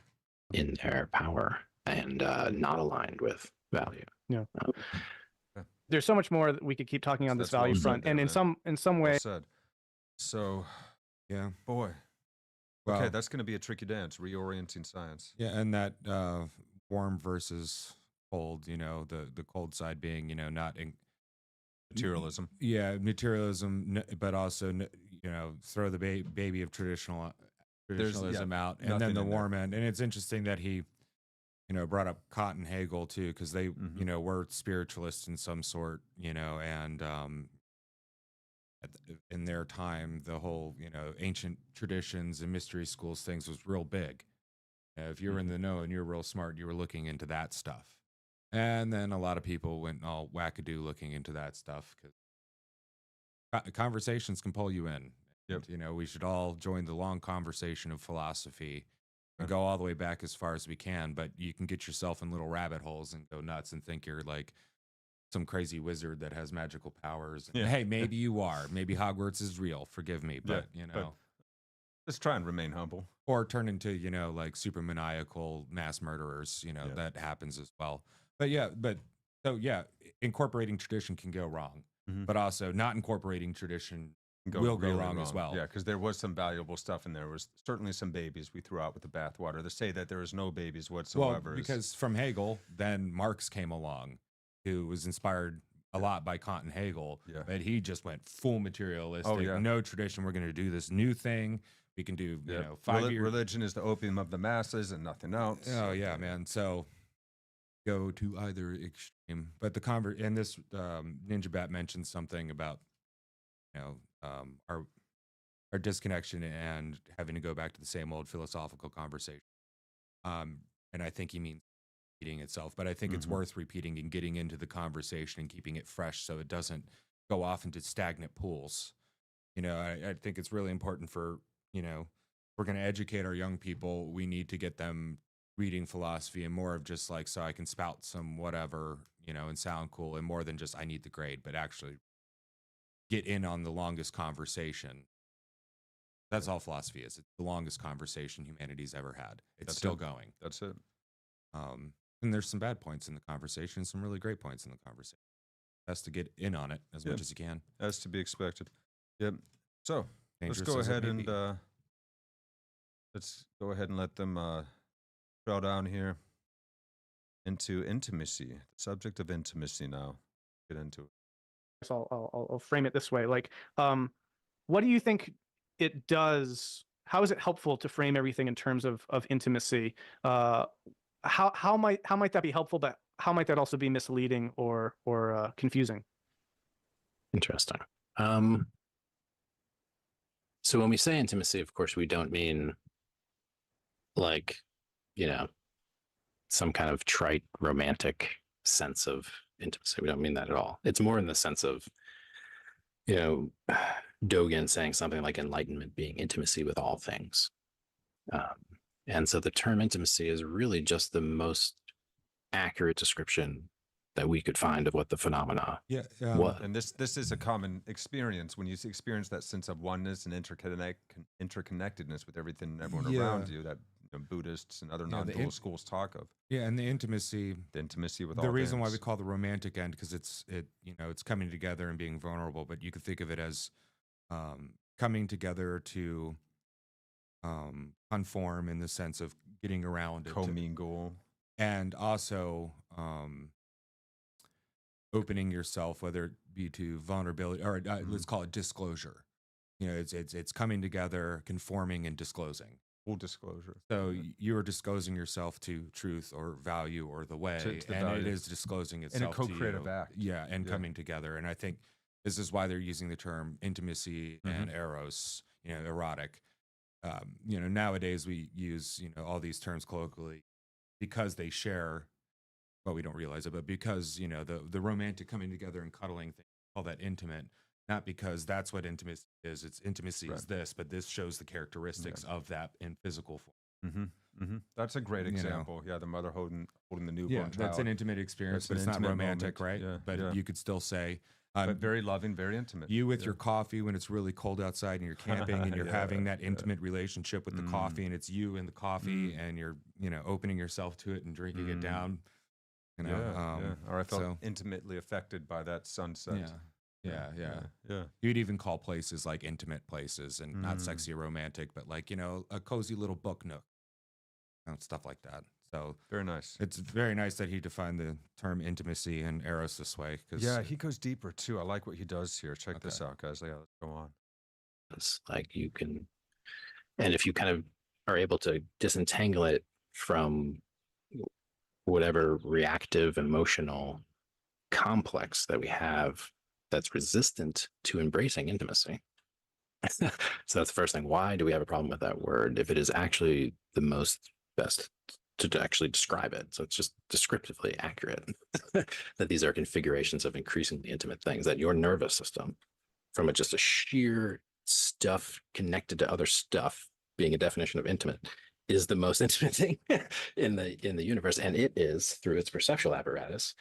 in their power and not aligned with value. Yeah. There's so much more that we could keep talking on this value well said front, there, and in man. some way, Well said. So, Yeah. boy, Well, okay, that's going to be a tricky dance, reorienting science. Yeah, and that warm versus cold, you know, the cold side being, you know, not in Materialism. yeah, materialism, but also, you know, throw the baby of traditionalism out, and then nothing the in there. warm end. And it's interesting that he, you know, brought up Kant and Hegel too, because they, you know, were spiritualists in some sort, you know, and in their time, the whole, you know, ancient traditions and mystery schools things was real big. If you were in the know and you're real smart, you were looking into that stuff. And then a lot of people went all wackadoo looking into that stuff, because conversations can pull you in. Yep. And, you know, we should all join the long conversation of philosophy and go all the way back as far as we can. But you can get yourself in little rabbit holes and go nuts and think you're like some crazy wizard that has magical powers. And, hey, maybe you are. Maybe Hogwarts is real. Forgive me, but you know. But let's try and remain humble. Or turn into, you know, like super maniacal mass murderers, you know, that happens as well. But yeah, incorporating tradition can go wrong, but also not incorporating tradition will go wrong as well. Yeah, because there was some valuable stuff, and there was certainly some babies we threw out with the bathwater. To say that there is no babies whatsoever. Well, because from Hegel, then Marx came along, who was inspired a lot by Kant and Hegel, but he just went full materialistic, no tradition. We're going to do this new thing. We can do, you know, 5 years. Religion is the opium of the masses and nothing else. Oh yeah, man. So go to either extreme. But and this Ninja Bat mentioned something about, you know, our disconnection and having to go back to the same old philosophical conversation. And I think he means repeating itself, but I think it's worth repeating and getting into the conversation and keeping it fresh so it doesn't go off into stagnant pools. You know, I think it's really important for, you know, if we're going to educate our young people, we need to get them reading philosophy and more of just like, so I can spout some whatever, you know, and sound cool, and more than just I need the grade, but actually get in on the longest conversation. That's all philosophy is. It's the longest conversation humanity's ever had. It's still going. That's it. And there's some bad points in the conversation, some really great points in the conversation. Best to get in on it as much as you can. As to be expected. Yep. So Dangerous let's as go it ahead may and let them trail down here into intimacy. The subject of intimacy now. Get into it. So I'll frame it this way. Like, what do you think it does? How is it helpful to frame everything in terms of intimacy? How might that be helpful, but how might that also be misleading or confusing? Interesting. So when we say intimacy, of course, we don't mean like, you know, some kind of trite romantic sense of intimacy. We don't mean that at all. It's more in the sense of, you know, Dogen saying something like enlightenment being intimacy with all things. And so the term intimacy is really just the most accurate description that we could find of what the phenomena was. And this is a common experience when you experience that sense of oneness and interconnectedness with everything and everyone around you that Buddhists and other non-dual schools talk of. Yeah, and the intimacy with all the reason why we call the romantic end, because it's coming together and being vulnerable, but you could think of it as coming together to conform in the sense of getting around it, commingle, and also opening yourself, whether it be to vulnerability or let's call it disclosure. You know, it's coming together, conforming, and disclosing. Full disclosure. So you are disclosing yourself to truth or value or the way, to the and value. it is disclosing itself in a co-creative to you. act. Yeah, and coming together. And I think this is why they're using the term intimacy and eros, you know, erotic. You know, nowadays we use, you know, all these terms colloquially because they share well, we don't realize it, but because, you know, the romantic coming together and cuddling thing, all that intimate, not because that's what intimacy is. It's intimacy is this, but this shows the characteristics of that in physical form. That's a great You know. example. Yeah, the mother holding the newborn Yeah, child. that's an intimate experience, That's but an it's not intimate romantic, moment. right? Yeah, But yeah. you could still say, but very loving, very intimate. you with your coffee when it's really cold outside and you're camping and you're Yeah, having that intimate relationship with the coffee, and it's you and the coffee, and you're, you know, opening yourself to it and drinking it down. You know, yeah. Or I felt so- intimately affected by that sunset. Yeah. You'd even call places like intimate places and not sexy or romantic, but like, you know, a cozy little book nook, you know, stuff like that. So Very nice. it's very nice that he defined the term intimacy and eros this way. Yeah, he goes deeper too. I like what he does here. Check this out, guys. Yeah, let's go on. It's like you can, and if you kind of are able to disentangle it from whatever reactive emotional complex that we have that's resistant to embracing intimacy. So that's the first thing. Why do we have a problem with that word if it is actually the most best to actually describe it? So it's just descriptively accurate that these are configurations of increasingly intimate things, that your nervous system, from just a sheer stuff connected to other stuff being a definition of intimate, is the most intimate thing in the universe. And it is, through its perceptual apparatus,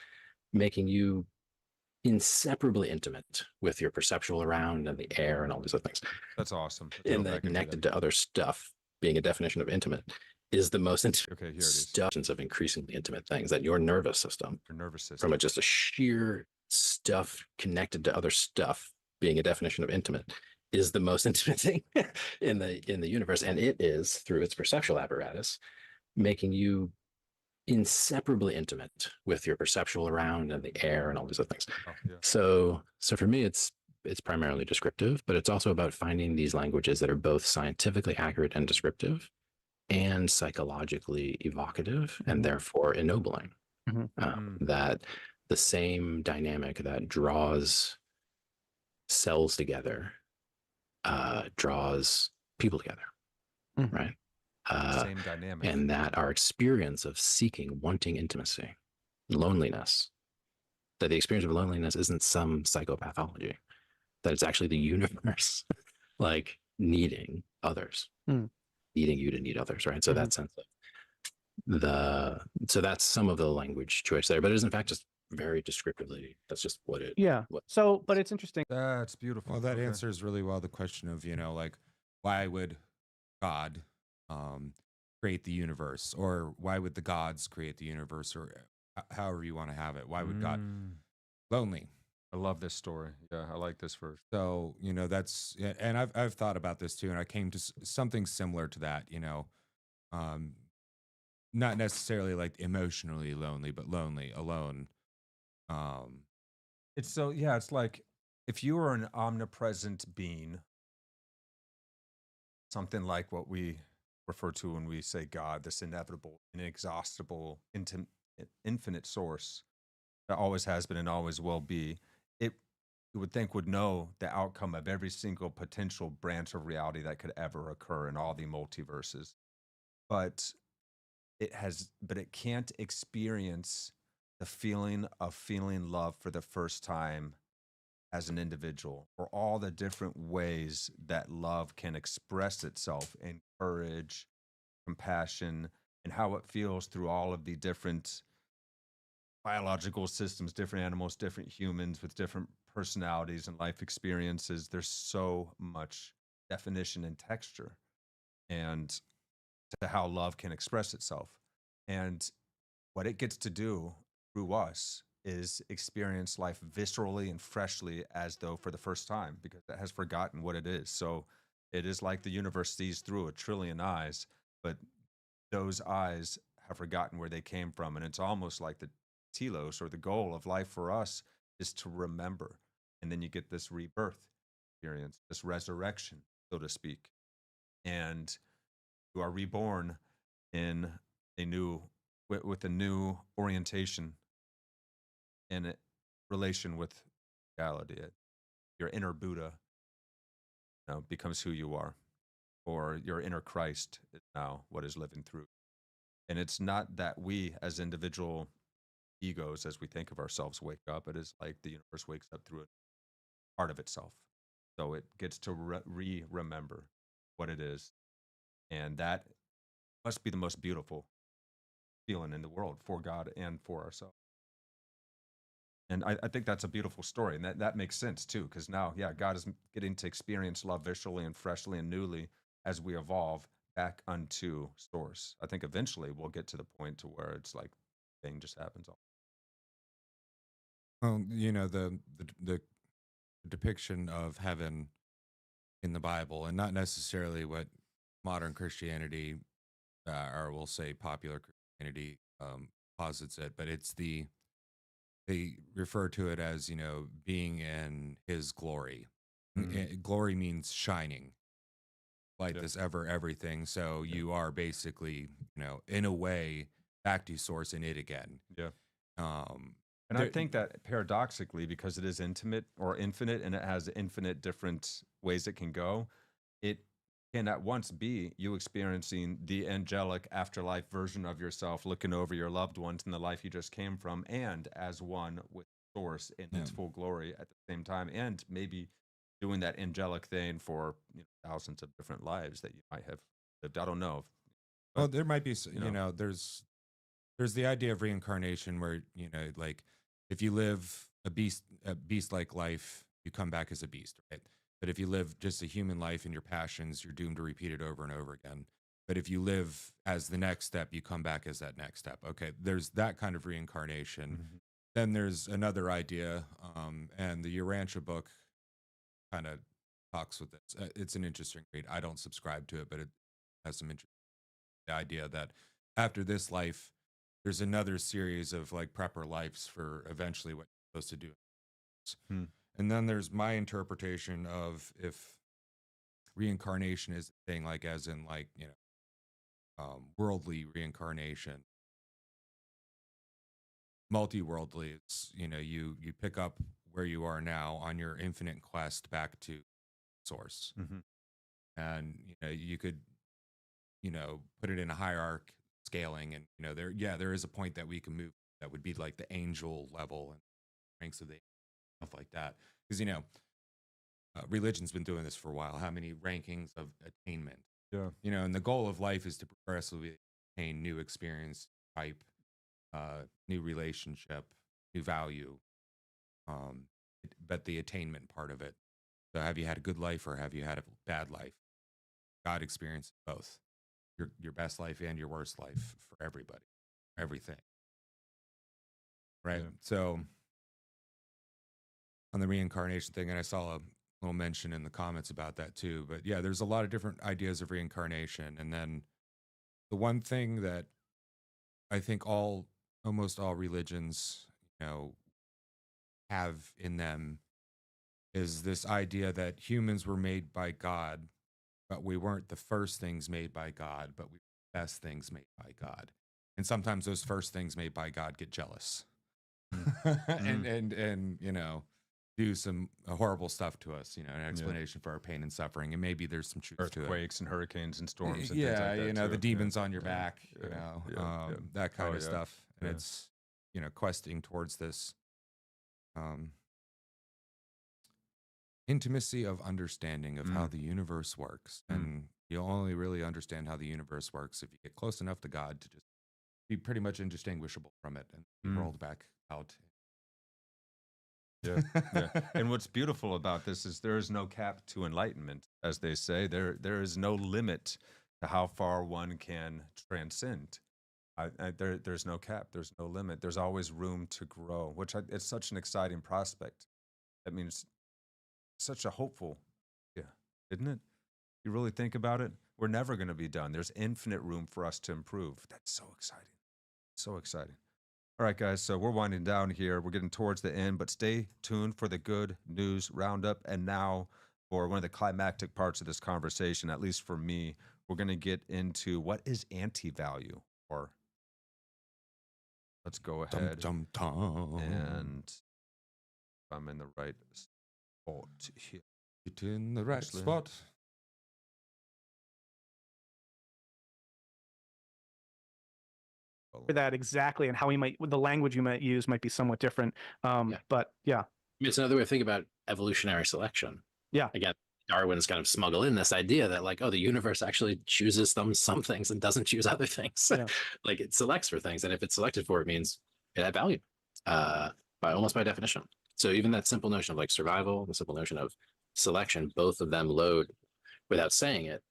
making you inseparably intimate with your perceptual around and the air and all these other things. That's awesome. Let's In go the back into connected that. to other stuff being a definition of intimate is the most intimate Okay, here it is. stuff of increasingly intimate things, that your nervous system, Your nervous system. from just a sheer stuff connected to other stuff being a definition of intimate, is the most intimate thing in the universe. And it is, through its perceptual apparatus, making you inseparably intimate with your perceptual around and the air and all these other things. Oh, yeah. So for me, it's primarily descriptive, but it's also about finding these languages that are both scientifically accurate and descriptive, and psychologically evocative, and therefore ennobling. That the same dynamic that draws cells together draws people together, right? Same dynamic. And that our experience of seeking, wanting intimacy, loneliness, that the experience of loneliness isn't some psychopathology, that it's actually the universe like needing others, needing you to need others, right? So that sense of so that's some of the language choice there, but it is in fact just very descriptively, that's just what it So but it's interesting. That's beautiful. Well, that answers really well the question of, you know, like, why would God create the universe, or why would the gods create the universe, or however you want to have it? Why would God lonely? I love this story. Yeah, I like this verse. So, you know, that's, and I've thought about this too, and I came to something similar to that, you know, not necessarily like emotionally lonely, but lonely, alone. It's so, yeah, it's like if you were an omnipresent being, something like what we refer to when we say God, this inevitable, inexhaustible, infinite source that always has been and always will be, it you would think would know the outcome of every single potential branch of reality that could ever occur in all the multiverses. But it can't experience the feeling of feeling love for the first time as an individual, or all the different ways that love can express itself in courage, compassion, and how it feels through all of the different biological systems, different animals, different humans with different personalities and life experiences. There's so much definition and texture and to how love can express itself. And what it gets to do through us is experience life viscerally and freshly, as though for the first time, because it has forgotten what it is. So it is like the universe sees through 1 trillion eyes, but those eyes have forgotten where they came from. And it's almost like the telos, or the goal of life for us, is to remember. And then you get this rebirth experience, this resurrection, so to speak. And you are reborn in with a new orientation in relation with reality. Your inner Buddha, becomes who you are, or your inner Christ is now what is living through. And it's not that we as individual egos, as we think of ourselves, wake up. It is like the universe wakes up through a part of itself. So it gets to remember what it is. And that must be the most beautiful feeling in the world for God and for ourselves. And I think that's a beautiful story. And that makes sense too, because now, yeah, God is getting to experience love visually and freshly and newly as we evolve back unto source. I think eventually we'll get to the point to where it's like thing just happens all. Well, you know, the depiction of heaven in the Bible, and not necessarily what modern Christianity, or we'll say popular Christianity, posits it, but it's they refer to it as, you know, being in his glory. Glory means shining, light this ever everything. So you are basically, you know, in a way back to source in it again. Yeah. And I think that paradoxically, because it is intimate or infinite and it has infinite different ways it can go, it can at once be you experiencing the angelic afterlife version of yourself, looking over your loved ones and the life you just came from, and as one with source in its full glory at the same time, and maybe doing that angelic thing for, you know, thousands of different lives that you might have lived. I don't know. But, well, there might be, you know, there's the idea of reincarnation where, you know, like if you live a beast-like life, you come back as a beast, right? But if you live just a human life in your passions, you're doomed to repeat it over and over again. But if you live as the next step, you come back as that next step. Okay, there's that kind of reincarnation. Then there's another idea, and the Urantia book kind of talks with this. It's an interesting read. I don't subscribe to it, but it has some interesting. The idea that after this life, there's another series of like prepper lives for eventually what you're supposed to do. And then there's my interpretation of if reincarnation is a thing, like as in like, you know, worldly reincarnation, multi-worldly. It's, you know, you pick up where you are now on your infinite quest back to source, and you know you could, you know, put it in a hierarchy scaling, and you know there is a point that we can move that would be like the angel level and ranks of the stuff like that, because you know. Religion's been doing this for a while. How many rankings of attainment? Yeah. You know, and the goal of life is to progressively attain new experience type, new relationship, new value. But the attainment part of it. So, have you had a good life or have you had a bad life? God experienced both, your best life and your worst life for everybody, everything. Right. Yeah. So, on the reincarnation thing, and I saw a little mention in the comments about that too. But yeah, there's a lot of different ideas of reincarnation. And then the one thing that I think almost all religions, you know, have in them is this idea that humans were made by God, but we weren't the first things made by God, but we were the best things made by God. And sometimes those first things made by God get jealous and you know, do some horrible stuff to us, you know, an explanation for our pain and suffering. And maybe there's some truth to it. Earthquakes and hurricanes and storms. And yeah, things like that you know, too. the demons on your back, you know, that kind of stuff. And it's, you know, questing towards this intimacy of understanding of how the universe works. And you'll only really understand how the universe works if you get close enough to God to just be pretty much indistinguishable from it and be rolled back out. Yeah. And what's beautiful about this is there is no cap to enlightenment, as they say. There is no limit to how far one can transcend. There's no cap. There's no limit. There's always room to grow, which it's such an exciting prospect. That means such a hopeful, isn't it? You really think about it, we're never going to be done. There's infinite room for us to improve. That's so exciting. So exciting. All right, guys, so we're winding down here. We're getting towards the end, but stay tuned for the Good News Roundup. And now for one of the climactic parts of this conversation, at least for me, we're going to get into what is anti-value, or let's go ahead and if I'm in the right spot here. Get in the right spot. for that exactly, and how the language you might use might be somewhat different. Yeah. But yeah, It's another way of thinking about evolutionary selection. Yeah. Again, Darwin's kind of smuggle in this idea that like, oh, the universe actually chooses some things and doesn't choose other things. Yeah. Like it selects for things, and if it's selected for, it means it had value, by definition. So even that simple notion of like survival, the simple notion of selection, both of them load, without saying it,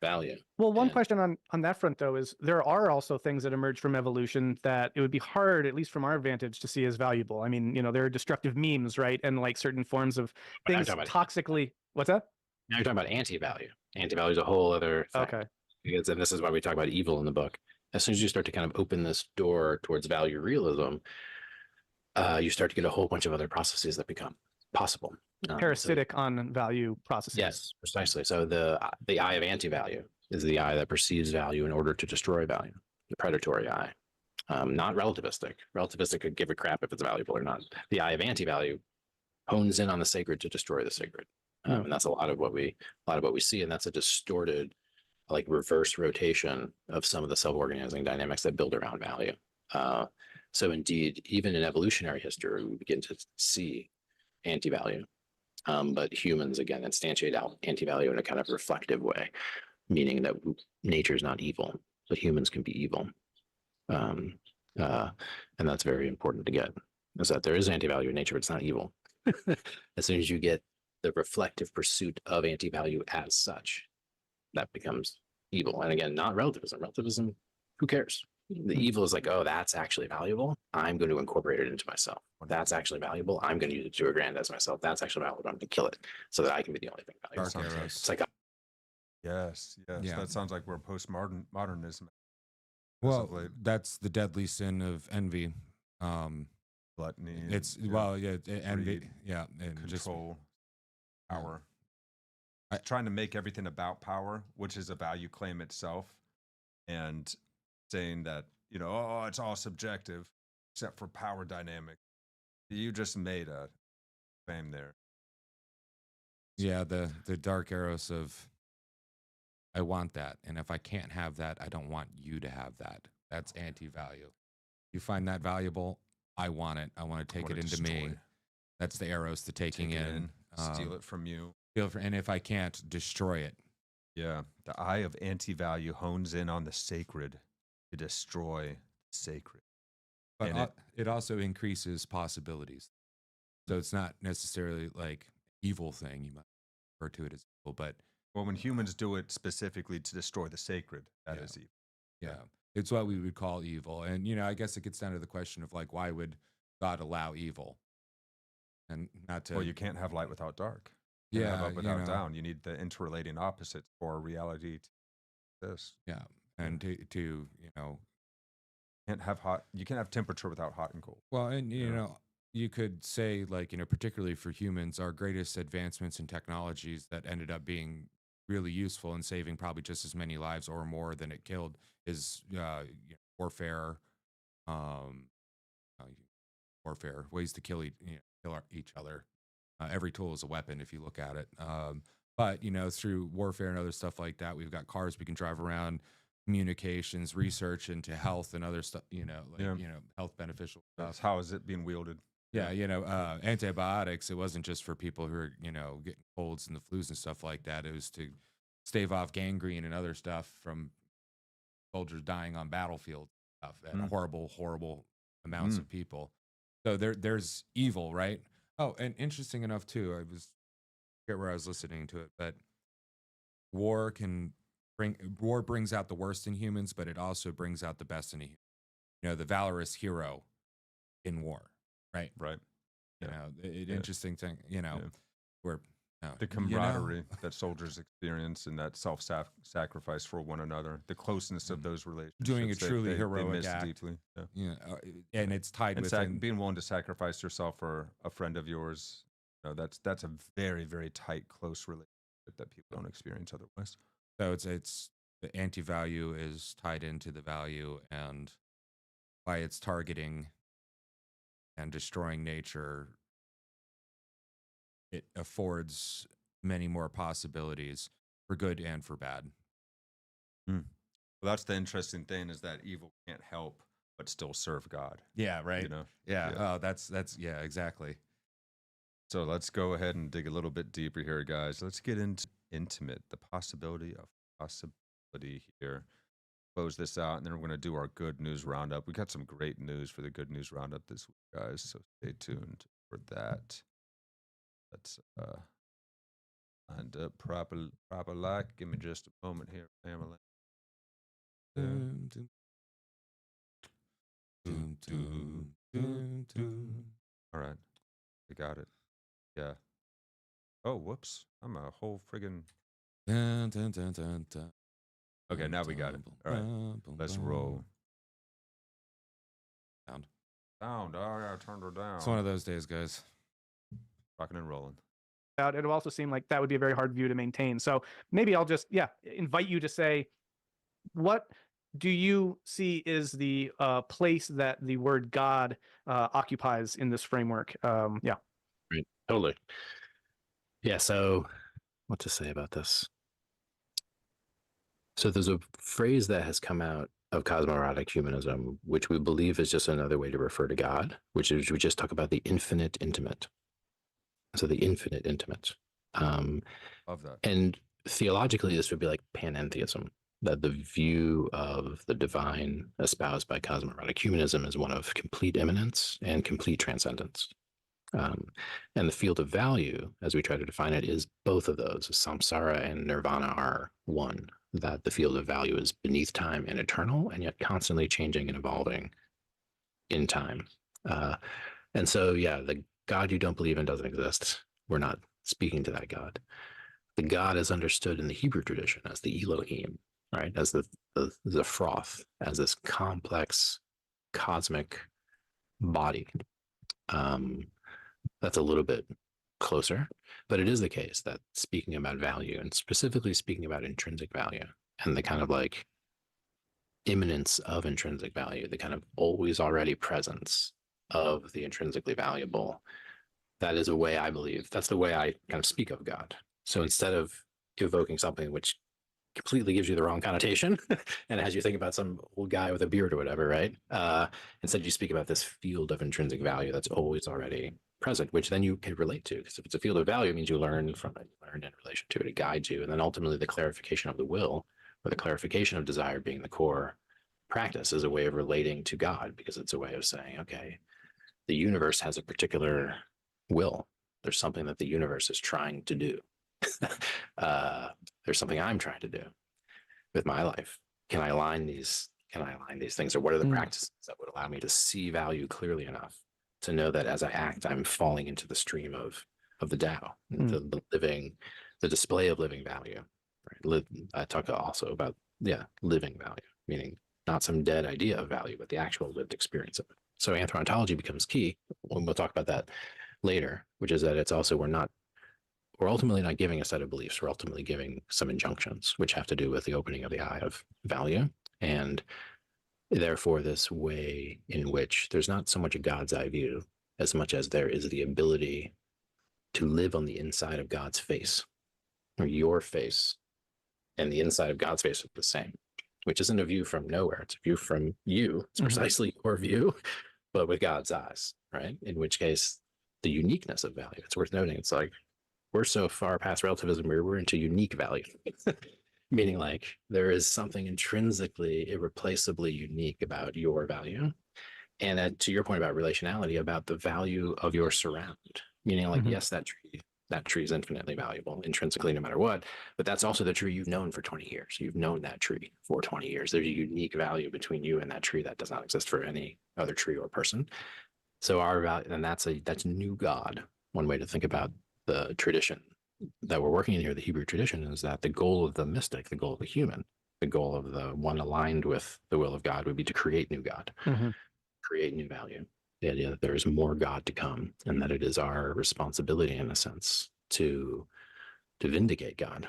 value. Well, one And- question on that front, though, is there are also things that emerge from evolution that it would be hard, at least from our vantage, to see as valuable. I mean, there are destructive memes, right? And like certain forms of But I'm things talking about- toxically. What's that? Now you're talking about anti-value. Anti-value is a whole other thing. Okay. Because, and this is why we talk about evil in the book. As soon as you start to kind of open this door towards value realism, you start to get a whole bunch of other processes that become possible. Parasitic on value processes. Yes, precisely. So the eye of anti-value is the eye that perceives value in order to destroy value, the predatory eye, not relativistic. Relativistic could give a crap if it's valuable or not. The eye of anti-value hones in on the sacred to destroy the sacred, and that's a lot of what we see, and that's a distorted, like reverse rotation of some of the self-organizing dynamics that build around value. So indeed, even in evolutionary history, we begin to see anti-value. But humans, again, instantiate out anti-value in a kind of reflective way, meaning that nature is not evil, but humans can be evil. And that's very important to get, is that there is anti-value in nature, but it's not evil. As soon as you get the reflective pursuit of anti-value as such, that becomes evil. And again, not relativism. Relativism, who cares? The evil is like, oh, that's actually valuable. I'm going to incorporate it into myself. That's actually valuable. I'm going to use it to aggrandize myself. That's actually valuable. I'm going to kill it so that I can be the only thing valuable. Dark arrows. It's like, Yes. Yeah. That sounds like we're postmodernism. Well, that's the deadly sin of envy. Gluttony. It's envy. Greed, Yeah, and just control, power. Trying to make everything about power, which is a value claim itself, and saying that, oh, it's all subjective except for power dynamic. You just made a claim there. yeah, the dark arrows of I want that, and if I can't have that, I don't want you to have that. That's anti-value. You find that valuable, I want it. I want to take it into me. That's the arrows to taking in. Steal it from you. And if I can't, destroy it. Yeah. The eye of anti-value hones in on the sacred to destroy the sacred. But And it also increases possibilities. So it's not necessarily like evil thing. You might refer to it as evil, but Well, when humans do it specifically to destroy the sacred, that is evil. yeah, it's what we would call evil. And, I guess it gets down to the question of like, why would God allow evil? And not to. Well, you can't have light without dark. You can't have Yeah, up without down. You need the interrelating opposites for reality to exist. Yeah. And to Can't have hot. You can't have temperature without hot and cold. well, and, Yeah. you could say like, particularly for humans, our greatest advancements in technologies that ended up being really useful and saving probably just as many lives or more than it killed is warfare, warfare, ways to kill each other. Every tool is a weapon if you look at it. But through warfare and other stuff like that, we've got cars we can drive around, communications, research into health and other stuff. Health beneficial stuff. How is it being wielded? Yeah, antibiotics. It wasn't just for people who are getting colds and the flus and stuff like that. It was to stave off gangrene and other stuff from soldiers dying on battlefields stuff and horrible amounts of people. So there's evil, right? Oh, and interesting enough too, I forget where I was listening to it, but war brings out the worst in humans, but it also brings out the best in a human. The valorous hero in war, right? Right. Interesting thing, where The camaraderie that soldiers experience and that self-sacrifice for one another, the closeness of those relationships. Doing a truly they heroic miss act. deeply. Yeah. And it's tied And with being willing to sacrifice yourself for a friend of yours, that's a very, very tight, close relationship that people don't experience otherwise. So it's the anti-value is tied into the value, and by its targeting and destroying nature, it affords many more possibilities for good and for bad. Well, that's the interesting thing, is that evil can't help but still serve God. Yeah, right. You know? Yeah. Yeah. Oh, that's yeah, exactly. So let's go ahead and dig a little bit deeper here, guys. Let's get into intimate, the possibility of possibility here. Close this out, and then we're going to do our good news roundup. We got some great news for the good news roundup this week, guys. So stay tuned for that. Let's find up proper like. Give me just a moment here, family. Dun, dun, dun, dun, dun, dun. All right, we got it. Yeah. Oh, whoops! I'm a whole friggin'. Dun, dun, dun, dun, dun. Okay, now we got it. All right, let's roll. Sound. Sound. Oh, yeah, I turned her down. It's one of those days, guys. Rocking and rolling. It'll also seem like that would be a very hard view to maintain. So maybe I'll just, invite you to say, what do you see is the place that the word God occupies in this framework? Yeah. Right. Totally. Yeah. So what to say about this? So there's a phrase that has come out of cosmoerotic humanism, which we believe is just another way to refer to God, which is we just talk about the infinite intimate. So the infinite intimate. Love that. And theologically, this would be like panentheism, that the view of the divine espoused by cosmoerotic humanism is one of complete immanence and complete transcendence. And the field of value, as we try to define it, is both of those. Samsara and nirvana are one, that the field of value is beneath time and eternal, and yet constantly changing and evolving in time. And so, the God you don't believe in doesn't exist. We're not speaking to that God. The God is understood in the Hebrew tradition as the Elohim, right? As the froth, as this complex cosmic body. That's a little bit closer, but it is the case that speaking about value, and specifically speaking about intrinsic value and the kind of like immanence of intrinsic value, the kind of always already presence of the intrinsically valuable, that is a way I believe, that's the way I kind of speak of God. So instead of evoking something which completely gives you the wrong connotation and has you think about some old guy with a beard or whatever, right? Instead, you speak about this field of intrinsic value that's always already present, which then you can relate to. Because if it's a field of value, it means you learn from it, you learn in relation to it, it guides you. And then ultimately the clarification of the will, or the clarification of desire being the core practice, is a way of relating to God, because it's a way of saying, okay, the universe has a particular will. There's something that the universe is trying to do. There's something I'm trying to do with my life. Can I align these things? Or what are the practices that would allow me to see value clearly enough to know that as I act, I'm falling into the stream of the Tao, the display of living value. Right? I talk also about, living value, meaning not some dead idea of value, but the actual lived experience of it. So anthropontology becomes key, when we'll talk about that later, which is that it's also, we're ultimately not giving a set of beliefs. We're ultimately giving some injunctions, which have to do with the opening of the eye of value. And therefore, this way in which there's not so much a God's eye view as much as there is the ability to live on the inside of God's face, or your face and the inside of God's face are the same, which isn't a view from nowhere. It's a view from you. It's precisely your view, but with God's eyes, right? In which case, the uniqueness of value, it's worth noting. It's like, we're so far past relativism where we're into unique value, meaning like there is something intrinsically, irreplaceably unique about your value. And to your point about relationality, about the value of your surround, meaning like, yes, that tree is infinitely valuable intrinsically, no matter what, but that's also the tree you've known for 20 years. You've known that tree for 20 years. There's a unique value between you and that tree that does not exist for any other tree or person. So our value, and that's new God. One way to think about the tradition that we're working in here, the Hebrew tradition, is that the goal of the mystic, the goal of the human, the goal of the one aligned with the will of God would be to create new God, create new value. The idea that there is more God to come, and that it is our responsibility, in a sense, to vindicate God,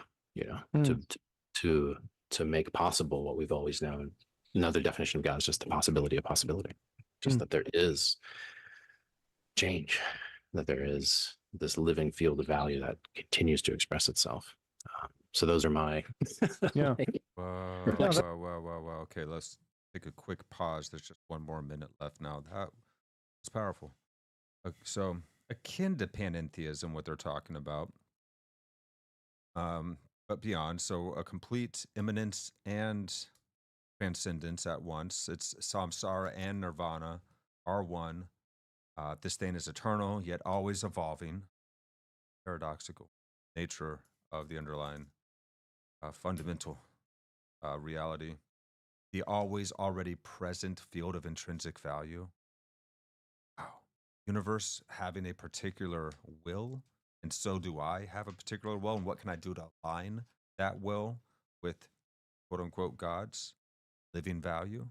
to make possible what we've always known. Another definition of God is just the possibility of possibility, just that there is change, that there is this living field of value that continues to express itself. So those are my Yeah. Wow. Okay, let's take a quick pause. There's just one more minute left now. That was powerful. So akin to panentheism, what they're talking about, but beyond. So a complete immanence and transcendence at once. It's samsara and nirvana are one. This thing is eternal, yet always evolving. Paradoxical nature of the underlying fundamental reality. The always already present field of intrinsic value. Wow. Universe having a particular will, and so do I have a particular will. And what can I do to align that will with quote unquote God's living value?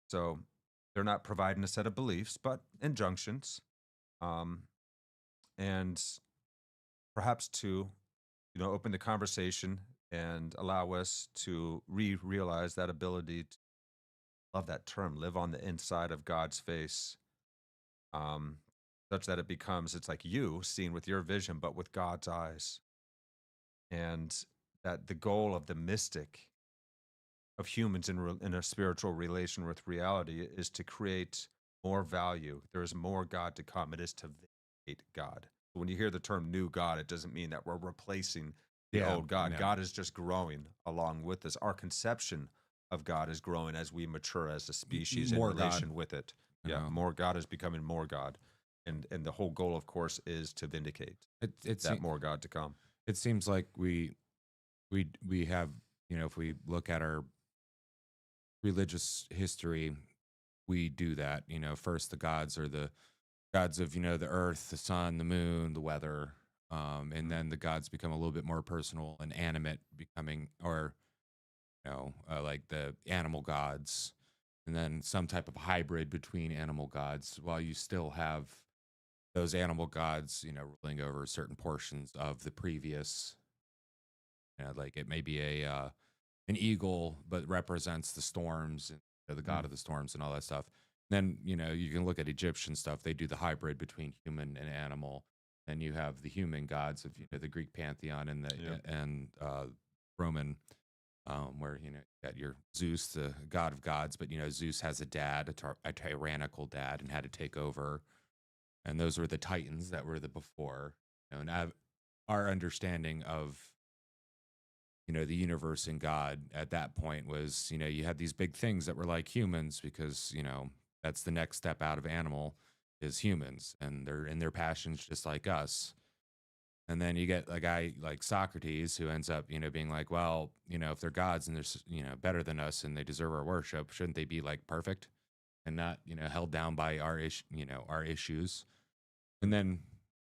So they're not providing a set of beliefs, but injunctions. And perhaps to, open the conversation and allow us to realize that ability to, love that term, live on the inside of God's face, such that it becomes, it's like you seeing with your vision, but with God's eyes. And that the goal of the mystic of humans in a spiritual relation with reality is to create more value. There is more God to come. It is to vindicate God. When you hear the term new God, it doesn't mean that we're replacing the old God. No. God is just growing along with us. Our conception of God is growing as we mature as a species More in relation God. with it. You Yeah, know? more God is becoming more God. And the whole goal, of course, is to vindicate that more God to come. It seems like we have, if we look at our religious history, we do that. First the gods are the gods of, the earth, the sun, the moon, the weather. And then the gods become a little bit more personal and animate, becoming, or, like the animal gods, and then some type of hybrid between animal gods, while you still have those animal gods, ruling over certain portions of the previous, like it may be an eagle, but represents the storms and the god of the storms and all that stuff. Then, you can look at Egyptian stuff. They do the hybrid between human and animal. Then you have the human gods of the Greek pantheon and the Roman, where you got your Zeus, the god of gods, but Zeus has a dad, a tyrannical dad, and had to take over. And those were the Titans that were the before. And our understanding of the universe and God at that point was, you had these big things that were like humans, because that's the next step out of animal is humans, and they're in their passions just like us. And then you get a guy like Socrates who ends up, being like, well, if they're gods and they're, better than us and they deserve our worship, shouldn't they be like perfect and not, held down by our issues? And then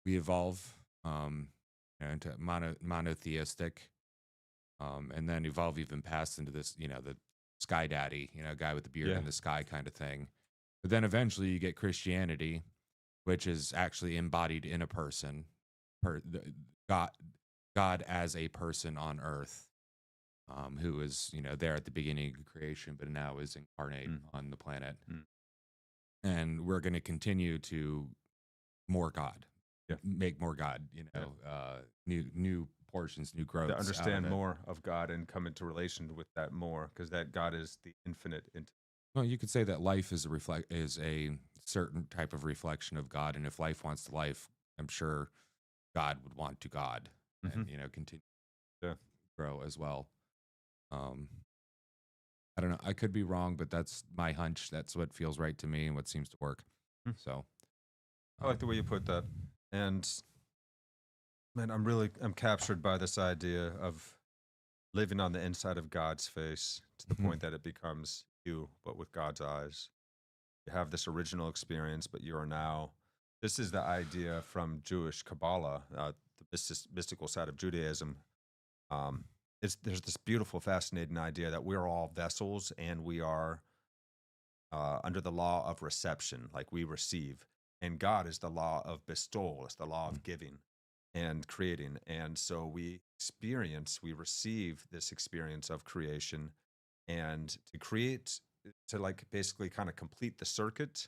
we evolve into monotheistic, and then evolve even past into this, the sky daddy, guy with the beard in the sky kind of thing. But then eventually you get Christianity, which is actually embodied in a person, God as a person on earth, who is, there at the beginning of creation, but now is incarnate on the planet. And we're going to continue to more God, make more God, new portions, new growth. To understand more of God and come into relation with that more, because that God is the infinite. Well, you could say that life is a certain type of reflection of God, and if life wants to life, I'm sure God would want to God, and continue to grow as well. I don't know. I could be wrong, but that's my hunch. That's what feels right to me and what seems to work. So I like the way you put that. And man, I'm captured by this idea of living on the inside of God's face to the point that it becomes you, but with God's eyes. You have this original experience, but you are now, this is the idea from Jewish Kabbalah, the mystical side of Judaism. There's this beautiful, fascinating idea that we're all vessels and we are under the law of reception, like we receive. And God is the law of bestowal, it's the law of giving and creating. And so we receive this experience of creation, and to create, to like basically kind of complete the circuit,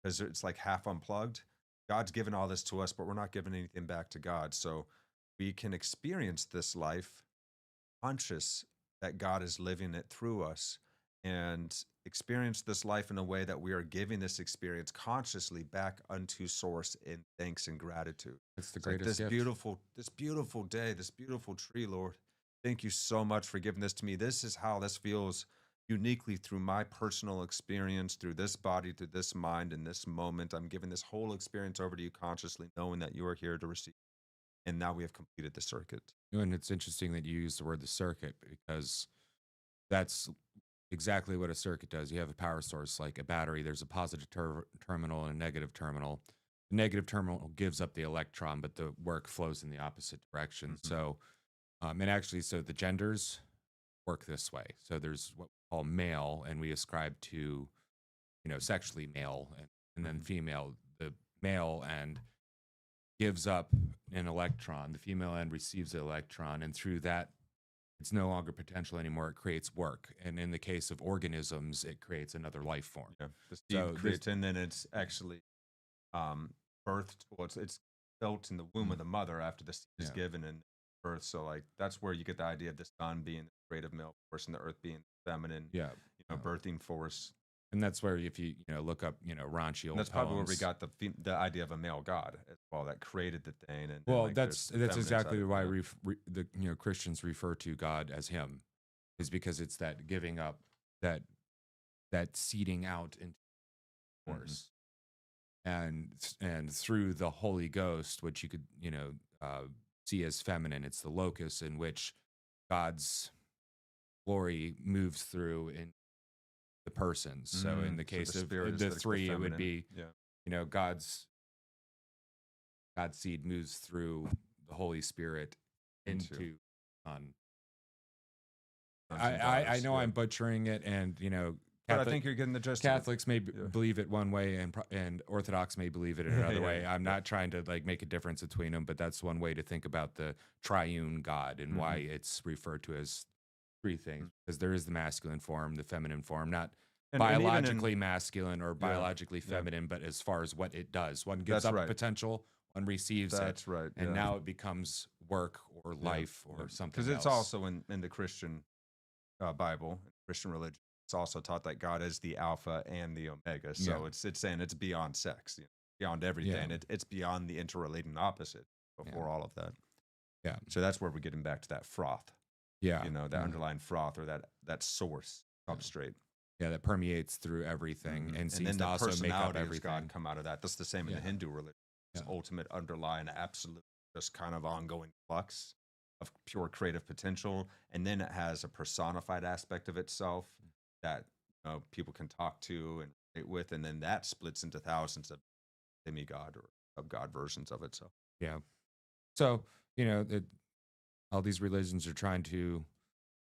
because it's like half unplugged. God's given all this to us, but we're not giving anything back to God. So we can experience this life conscious that God is living it through us. and experience this life in a way that we are giving this experience consciously back unto source in thanks and gratitude. It's the It's like greatest gift. this beautiful day, this beautiful tree, Lord. Thank you so much for giving this to me. This is how this feels uniquely through my personal experience, through this body, through this mind, in this moment. I'm giving this whole experience over to you consciously, knowing that you are here to receive. And now we have completed the circuit. And it's interesting that you use the word the circuit, because that's exactly what a circuit does. You have a power source like a battery. There's a positive terminal and a negative terminal. The negative terminal gives up the electron, but the work flows in the opposite direction. So, and actually, so the genders work this way. So there's what we call male, and we ascribe to, sexually male, and then female. The male end gives up an electron. The female end receives the electron, and through that, it's no longer potential anymore. It creates work. And in the case of organisms, it creates another life form. Yeah. The seed creates, and then it's actually birthed. Well, it's built in the womb of the mother after the seed is given and birth. So like that's where you get the idea of the sun being the creative male force and the earth being the feminine, birthing force. And that's where, if you look up, raunchy old That's probably where we poems. got the idea of a male god as well that created the thing. And Well, like, that's there's the feminine exactly side of why it. the Christians refer to God as Him, is because it's that giving up, that seeding out into force, and through the Holy Ghost, which you could see as feminine. It's the locus in which God's glory moves through in the persons. So in the case of the three, it would be God's seed moves through the Holy Spirit into Son. I know I'm butchering it, and but I think you're getting the gist. Catholics may believe it one way, and Orthodox may believe it another way. I'm not trying to make a difference between them, but that's one way to think about the triune God and why it's referred to as three things, because there is the masculine form, the feminine form, not biologically masculine or biologically feminine, but as far as what it does. One gives up potential, one receives That's right. and now it becomes work or life or something Because it's else. also in the Christian Bible, Christian religion, it's also taught that God is the Alpha and the Omega. So it's saying it's beyond sex, beyond everything. It's beyond the interrelating opposite before all of that. Yeah. So that's where we're getting back to that froth. Yeah. That underlying froth, or that source substrate. Yeah, that permeates through everything and seems then to the also make up personality of everything. God come out of that. That's the same in the Hindu religion. It's ultimate underlying absolute, just kind of ongoing flux of pure creative potential. And then it has a personified aspect of itself that people can talk to and relate with. And then that splits into thousands of demigod or sub-god versions of it. So, So, all these religions are trying to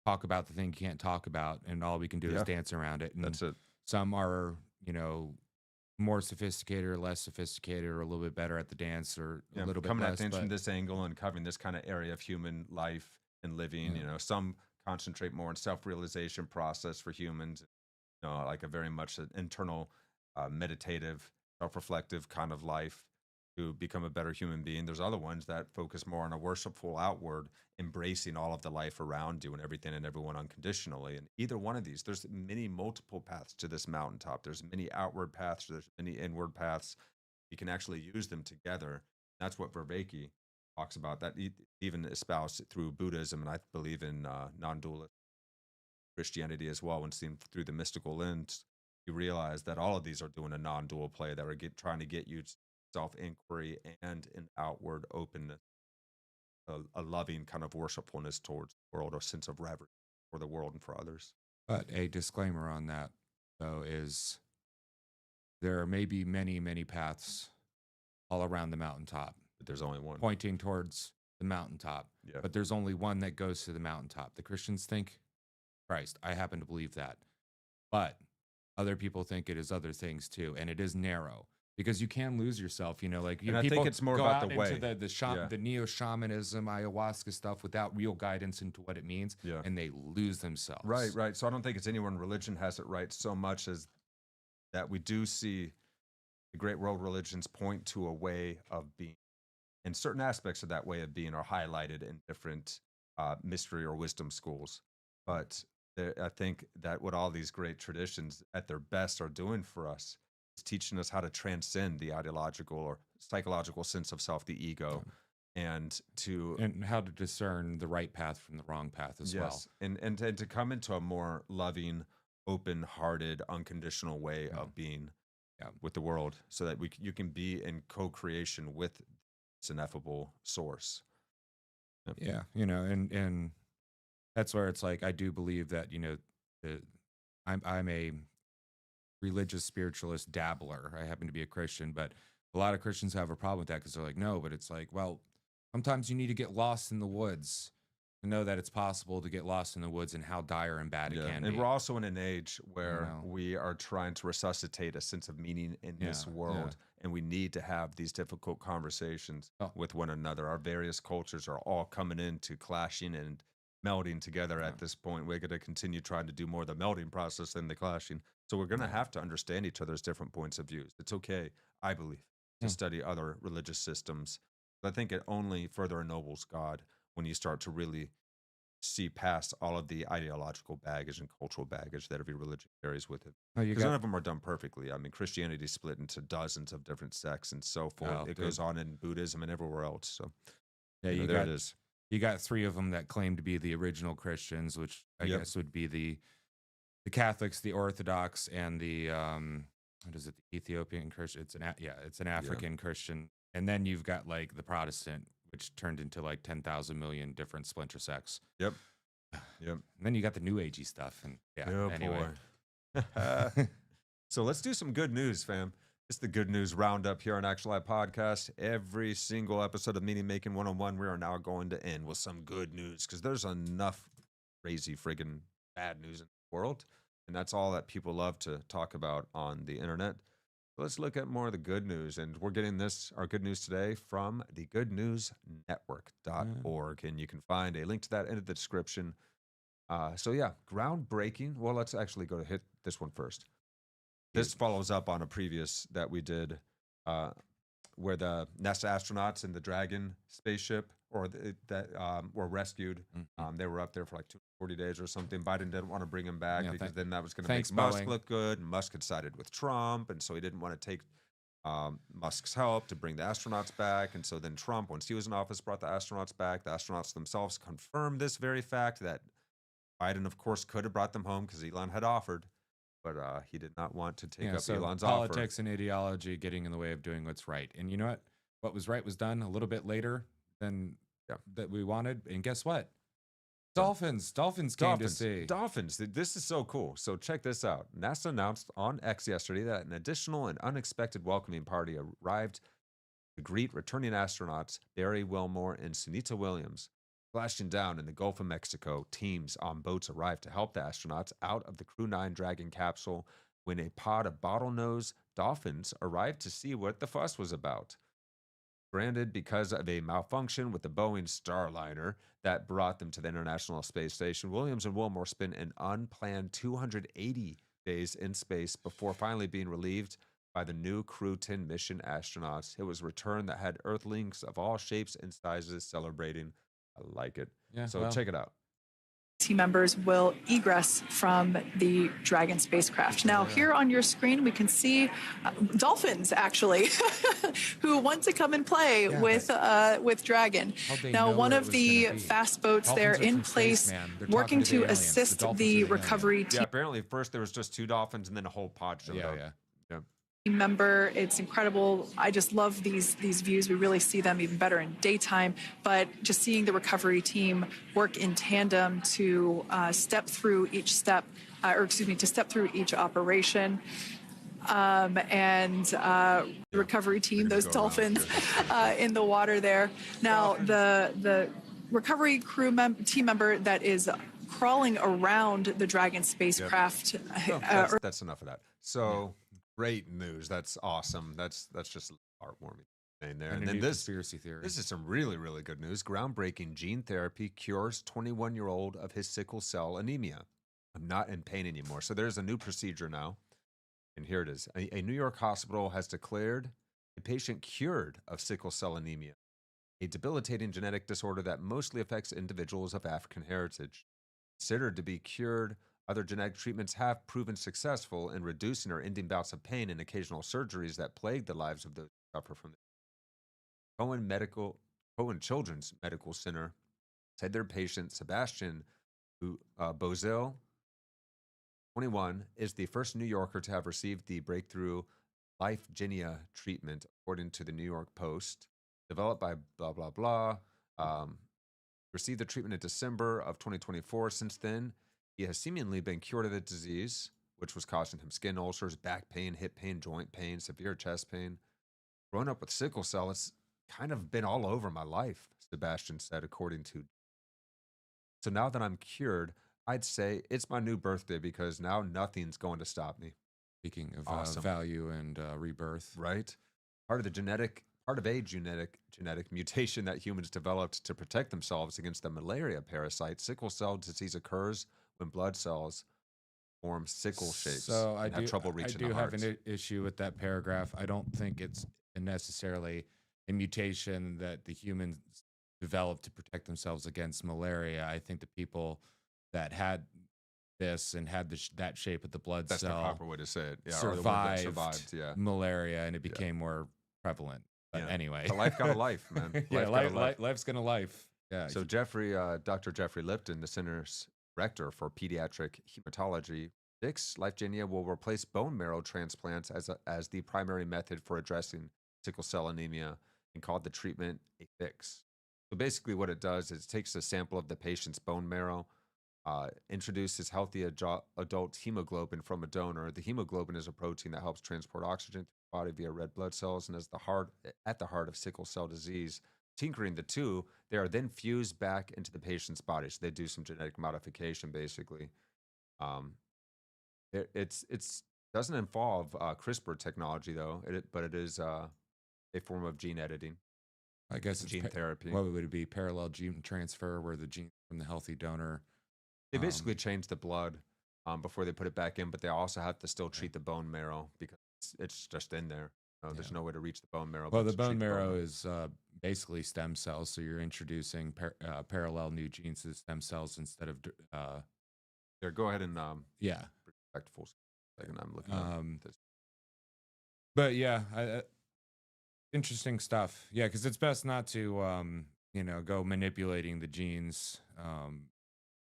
talk about the thing you can't talk about, and all we can do is dance around it. And that's it. Some are, more sophisticated or less sophisticated, or a little bit better at the dance, or a little bit coming less. at things from this angle and covering this kind of area of human life and living. Some concentrate more on self-realization process for humans, like a very much an internal, meditative, self-reflective kind of life to become a better human being. There's other ones that focus more on a worshipful outward, embracing all of the life around you and everything and everyone unconditionally. And either one of these, there's multiple paths to this mountaintop. There's many outward paths. There's many inward paths. You can actually use them together. That's what Vervaeke talks about, that even espoused through Buddhism, and I believe in non-dualist Christianity as well. When seen through the mystical lens, you realize that all of these are doing a non-dual play that are trying to get you to self-inquiry and an outward openness, a loving kind of worshipfulness towards the world, or sense of reverence for the world and for others. But a disclaimer on that, though, is there may be many, many paths all around the mountaintop. But there's only one pointing towards the mountaintop. Yeah. But there's only one that goes to the mountaintop. The Christians think Christ. I happen to believe that. But other people think it is other things too, and it is narrow. Because you can lose yourself, and I people think it's more go about out the way. into the neo-shamanism, ayahuasca stuff without real guidance into what it means, and they lose themselves. Right. So I don't think it's anyone religion has it right so much as that we do see the great world religions point to a way of being, and certain aspects of that way of being are highlighted in different mystery or wisdom schools. But I think that what all these great traditions at their best are doing for us is teaching us how to transcend the ideological or psychological sense of self, the ego, and how to discern the right path from the wrong path as well. And to come into a more loving, open-hearted, unconditional way of being with the world, so that you can be in co-creation with this ineffable source. Yeah, and that's where it's like, I do believe that, I'm a religious spiritualist dabbler. I happen to be a Christian, but a lot of Christians have a problem with that because they're like, no, but it's like, well, sometimes you need to get lost in the woods to know that it's possible to get lost in the woods and how dire and bad it can be. And we're also in an age where we are trying to resuscitate a sense of meaning in this world. And we need to have these difficult conversations with one another. Our various cultures are all coming into clashing and melding together at this point. We're going to continue trying to do more of the melding process than the clashing. So we're going to have to understand each other's different points of views. It's okay, I believe, to study other religious systems. But I think it only further ennobles God when you start to really see past all of the ideological baggage and cultural baggage that every religion carries with it. Because none of them are done perfectly. I mean, Christianity is split into dozens of different sects and so forth. It goes on in Buddhism and everywhere else. So yeah, there it is. You got 3 of them that claim to be the original Christians, which I guess would be the Catholics, the Orthodox, and the what is it? The Ethiopian Christian. It's an African Christian, and then you've got like the Protestant, which turned into like 10,000 million different splinter sects. Yep. And then you got the new agey stuff, and anyway. Boy. So let's do some good news, fam. It's the Good News Roundup here on Actuali Podcast. Every single episode of Meaning Making 101, we are now going to end with some good news, because there's enough crazy friggin' bad news in the world, and that's all that people love to talk about on the internet. So let's look at more of the good news, and we're getting our good news today from the goodnewsnetwork.org, and you can find a link to that in the description. So yeah, groundbreaking. Well, let's actually go to hit this one first. This follows up on a previous that we did, where the NASA astronauts in the Dragon spaceship were rescued. They were up there for like 240 days or something. Biden didn't want to bring them back because then that was going to make Musk look good. And Musk had sided with Trump, and so he didn't want to take Musk's help to bring the astronauts back. And so then Trump, once he was in office, brought the astronauts back. The astronauts themselves confirmed this very fact that Biden, of course, could have brought them home because Elon had offered. But he did not want to take up Elon's offer. Politics and ideology getting in the way of doing what's right. And you know what? What was right was done a little bit later than that we wanted. And guess what? Dolphins came to see. Dolphins. This is so cool. So check this out. NASA announced on X yesterday that an additional and unexpected welcoming party arrived to greet returning astronauts Barry Wilmore and Sunita Williams. Splashing down in the Gulf of Mexico, teams on boats arrived to help the astronauts out of the Crew 9 Dragon capsule when a pod of bottlenose dolphins arrived to see what the fuss was about. Stranded because of a malfunction with the Boeing Starliner that brought them to the International Space Station, Williams and Wilmore spent an unplanned 280 days in space before finally being relieved by the new Crew 10 mission astronauts. It was a return that had Earthlings of all shapes and sizes celebrating. I like it. So check it out. Team members will egress from the Dragon spacecraft. Now, here on your screen, we can see dolphins, actually, who want to come and play with Dragon. Now, one of the fast boats there in place, working to assist the recovery team. Yeah, apparently first there was just 2 dolphins, and then a whole pod showed up. Member. It's incredible. I just love these views. We really see them even better in daytime, but just seeing the recovery team work in tandem to step through each step, to step through each operation. The recovery team, those dolphins in the water there. Now, the recovery team member that is crawling around the Dragon spacecraft. That's enough of that. So. Great news. That's awesome. That's just heartwarming thing there. And then this conspiracy theory. This is some really, really good news. Groundbreaking gene therapy cures 21-year-old of his sickle cell anemia. I'm not in pain anymore. So there's a new procedure now. And here it is. A New York hospital has declared a patient cured of sickle cell anemia, a debilitating genetic disorder that mostly affects individuals of African heritage. considered to be cured. Other genetic treatments have proven successful in reducing or ending bouts of pain and occasional surgeries that plague the lives of those who suffer from the Cohen Children's Medical Center said their patient Sebastian Bozil, 21, is the first New Yorker to have received the breakthrough Lyfgenia treatment, according to the New York Post. Developed by blah, blah, blah. Received the treatment in December of 2024. Since then, he has seemingly been cured of the disease, which was causing him skin ulcers, back pain, hip pain, joint pain, severe chest pain. Growing up with sickle cell, it's kind of been all over my life, Sebastian said, according to. So now that I'm cured, I'd say it's my new birthday because now nothing's going to stop me. Speaking of Awesome. value and rebirth, Right? Part of a genetic mutation that humans developed to protect themselves against the malaria parasite. Sickle cell disease occurs when blood cells form sickle shapes. So I and have trouble reaching I do the have hearts. an issue with that paragraph. I don't think it's necessarily a mutation that the humans developed to protect themselves against malaria. I think the people that had this and had that shape of the blood That's the cell proper way to say it. Yeah, or the one that survived. Yeah. malaria, and it became more prevalent. But Yeah. anyway, But life got a life, man. yeah, Life got a life. life's gonna life. Yeah. So Dr. Jeffrey Lipton, the center's director for pediatric hematology, predicts Lyfgenia will replace bone marrow transplants as the primary method for addressing sickle cell anemia, and called the treatment a fix. So basically what it does is it takes a sample of the patient's bone marrow, introduces healthy adult hemoglobin from a donor. The hemoglobin is a protein that helps transport oxygen to the body via red blood cells, and is at the heart of sickle cell disease. Tinkering the two, they are then fused back into the patient's body. So they do some genetic modification, basically. It's doesn't involve CRISPR technology though, but it is a form of gene editing, I guess it's gene therapy. What would it be? Parallel gene transfer, where the gene from the healthy donor. They basically change the blood before they put it back in, but they also have to still treat the bone marrow because it's just in there. There's no way to reach the bone marrow. Well, but the to treat bone marrow is basically stem cells, so you're introducing parallel new genes to stem cells instead of. There, go ahead and Yeah. back full second. I'm looking at this. But yeah, interesting stuff. Yeah, because it's best not to go manipulating the genes.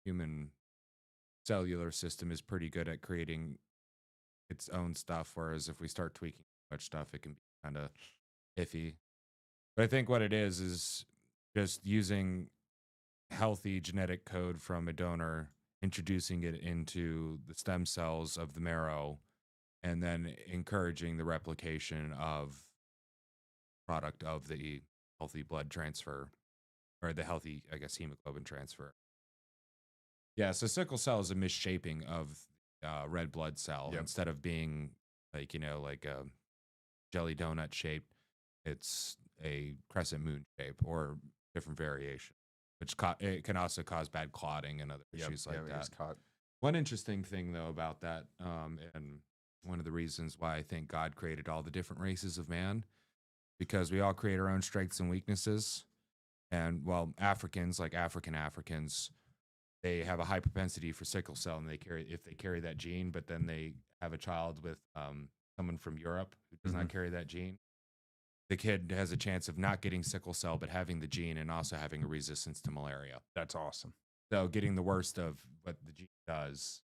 Human cellular system is pretty good at creating its own stuff, whereas if we start tweaking too much stuff, it can be kind of iffy. But I think what it is just using healthy genetic code from a donor, introducing it into the stem cells of the marrow, and then encouraging the replication of product of the healthy blood transfer, or the healthy, I guess, hemoglobin transfer. Yeah, so sickle cell is a misshaping of red blood cell. Yep. Instead of being like a jelly donut shape, it's a crescent moon shape or different variation, which it can also cause bad clotting and other issues like that. One interesting thing though about that, and one of the reasons why I think God created all the different races of man, because we all create our own strengths and weaknesses. And well, Africans, like Africans, they have a high propensity for sickle cell, and if they carry that gene, but then they have a child with someone from Europe who does not carry that gene, the kid has a chance of not getting sickle cell, but having the gene and also having a resistance to malaria. That's awesome. So getting the worst of what the gene does,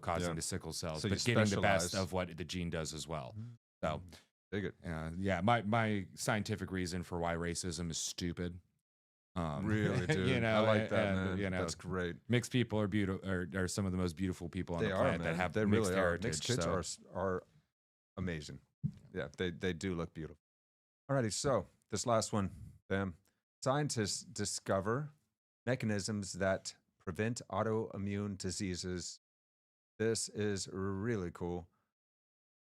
causing the sickle cells, So but getting the best of what the gene does as well. So, dig it. Yeah, my scientific reason for why racism is stupid. Really, dude. I like that, man. That's great. Mixed people are beautiful, are some of the most beautiful people on the planet that have mixed heritage. Mixed kids are amazing. Yeah, they do look beautiful. Alrighty, so this last one, bam. Scientists discover mechanisms that prevent autoimmune diseases. This is really cool.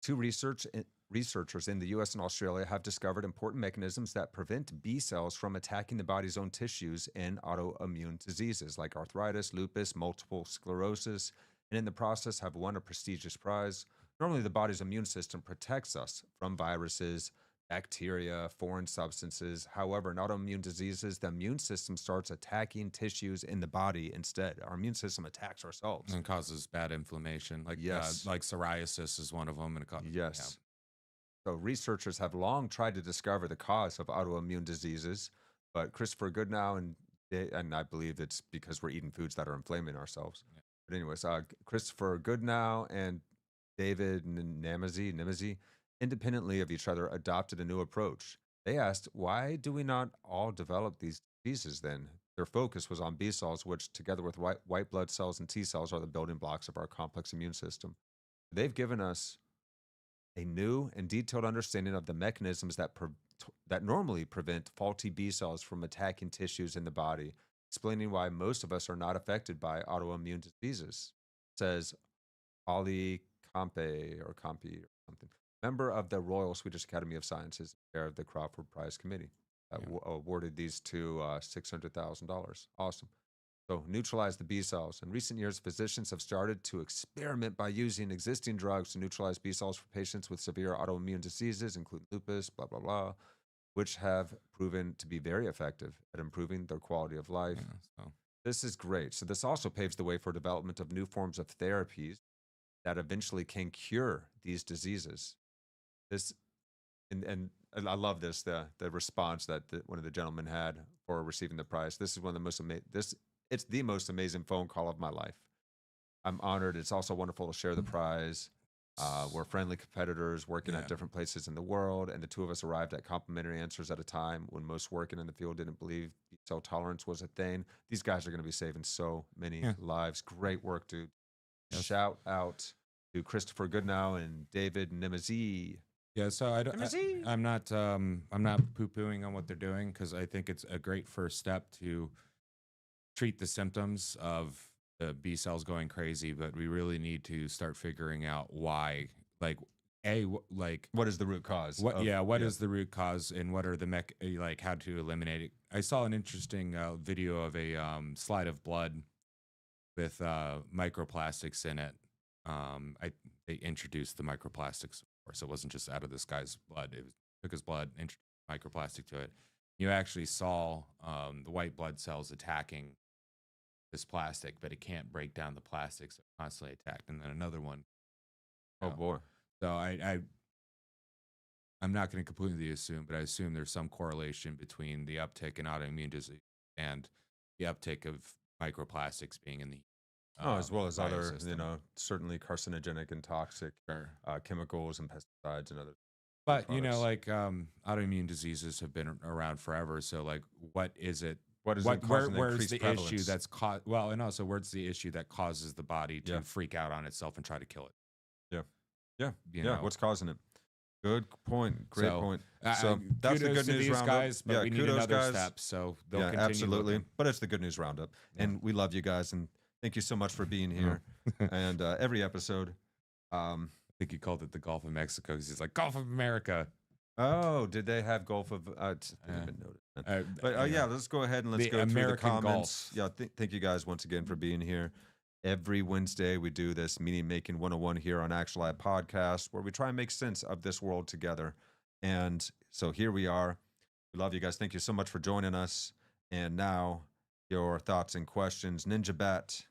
Two researchers in the US and Australia have discovered important mechanisms that prevent B cells from attacking the body's own tissues in autoimmune diseases like arthritis, lupus, multiple sclerosis, and in the process have won a prestigious prize. Normally, the body's immune system protects us from viruses, bacteria, foreign substances. However, in autoimmune diseases, the immune system starts attacking tissues in the body instead. Our immune system attacks ourselves. And causes bad inflammation. Like Yes. like psoriasis is one of them. And Yes. So researchers have long tried to discover the cause of autoimmune diseases, but Christopher Goodnow and I believe it's because we're eating foods that are inflaming ourselves. Yeah. But anyways, Christopher Goodnow and David Nimazzi, independently of each other, adopted a new approach. They asked, why do we not all develop these diseases then? Their focus was on B cells, which together with white blood cells and T cells are the building blocks of our complex immune system. They've given us a new and detailed understanding of the mechanisms that normally prevent faulty B cells from attacking tissues in the body, explaining why most of us are not affected by autoimmune diseases, says Ali Campi or something, member of the Royal Swedish Academy of Sciences, chair of the Crawford Prize Committee, that awarded these two $600,000. Awesome. So neutralize the B cells. In recent years, physicians have started to experiment by using existing drugs to neutralize B cells for patients with severe autoimmune diseases, including lupus, blah, blah, blah, which have proven to be very effective at improving their quality of life. This is great. So this also paves the way for development of new forms of therapies that eventually can cure these diseases. And I love this, the response that one of the gentlemen had for receiving the prize. This is one of the most it's the most amazing phone call of my life. I'm honored. It's also wonderful to share the prize. We're friendly competitors working at different places in the world, and the two of us arrived at complementary answers at a time when most working in the field didn't believe B-cell tolerance was a thing. These guys are going to be saving so many lives. Great work, dude. Yes. Shout out to Christopher Goodnow and David Nimazzi. Yeah, so I'm not poo-pooing on what they're doing, because I think it's a great first step to treat the symptoms of the B cells going crazy, but we really need to start figuring out why. What is the root cause? What is the root cause, and what are the how to eliminate it? I saw an interesting video of a slide of blood with microplastics in it. They introduced the microplastics, of course. It wasn't just out of this guy's blood. It took his blood, introduced microplastic to it. You actually saw the white blood cells attacking this plastic, but it can't break down the plastic, so constantly attacked. And then another one. Oh boy. So I'm not going to completely assume, but I assume there's some correlation between the uptick in autoimmune disease and the uptick of microplastics being in the as well as other, system. certainly carcinogenic and toxic chemicals and pesticides and other. But products. Autoimmune diseases have been around forever. So what is it? Where's the issue that's caused? Well, and also where's the issue that causes the body to freak out on itself and try to kill it? Yeah. What's causing it? Good point. Great point. So that's the good news roundup, guys. But we need another step. So they'll continue. Absolutely. Looking. But it's the good news roundup, and we love you guys, and thank you so much for being here. And every episode, I think he called it the Gulf of Mexico because he's like Gulf of America. Oh, did they have Gulf of? I didn't notice. But let's go ahead and let's go through the comments. Gulf. Thank you guys once again for being here. Every Wednesday we do this meaning making 101 here on Actuali podcast, where we try and make sense of this world together. And so here we are. We love you guys. Thank you so much for joining us. And now your thoughts and questions. Ninja Bat.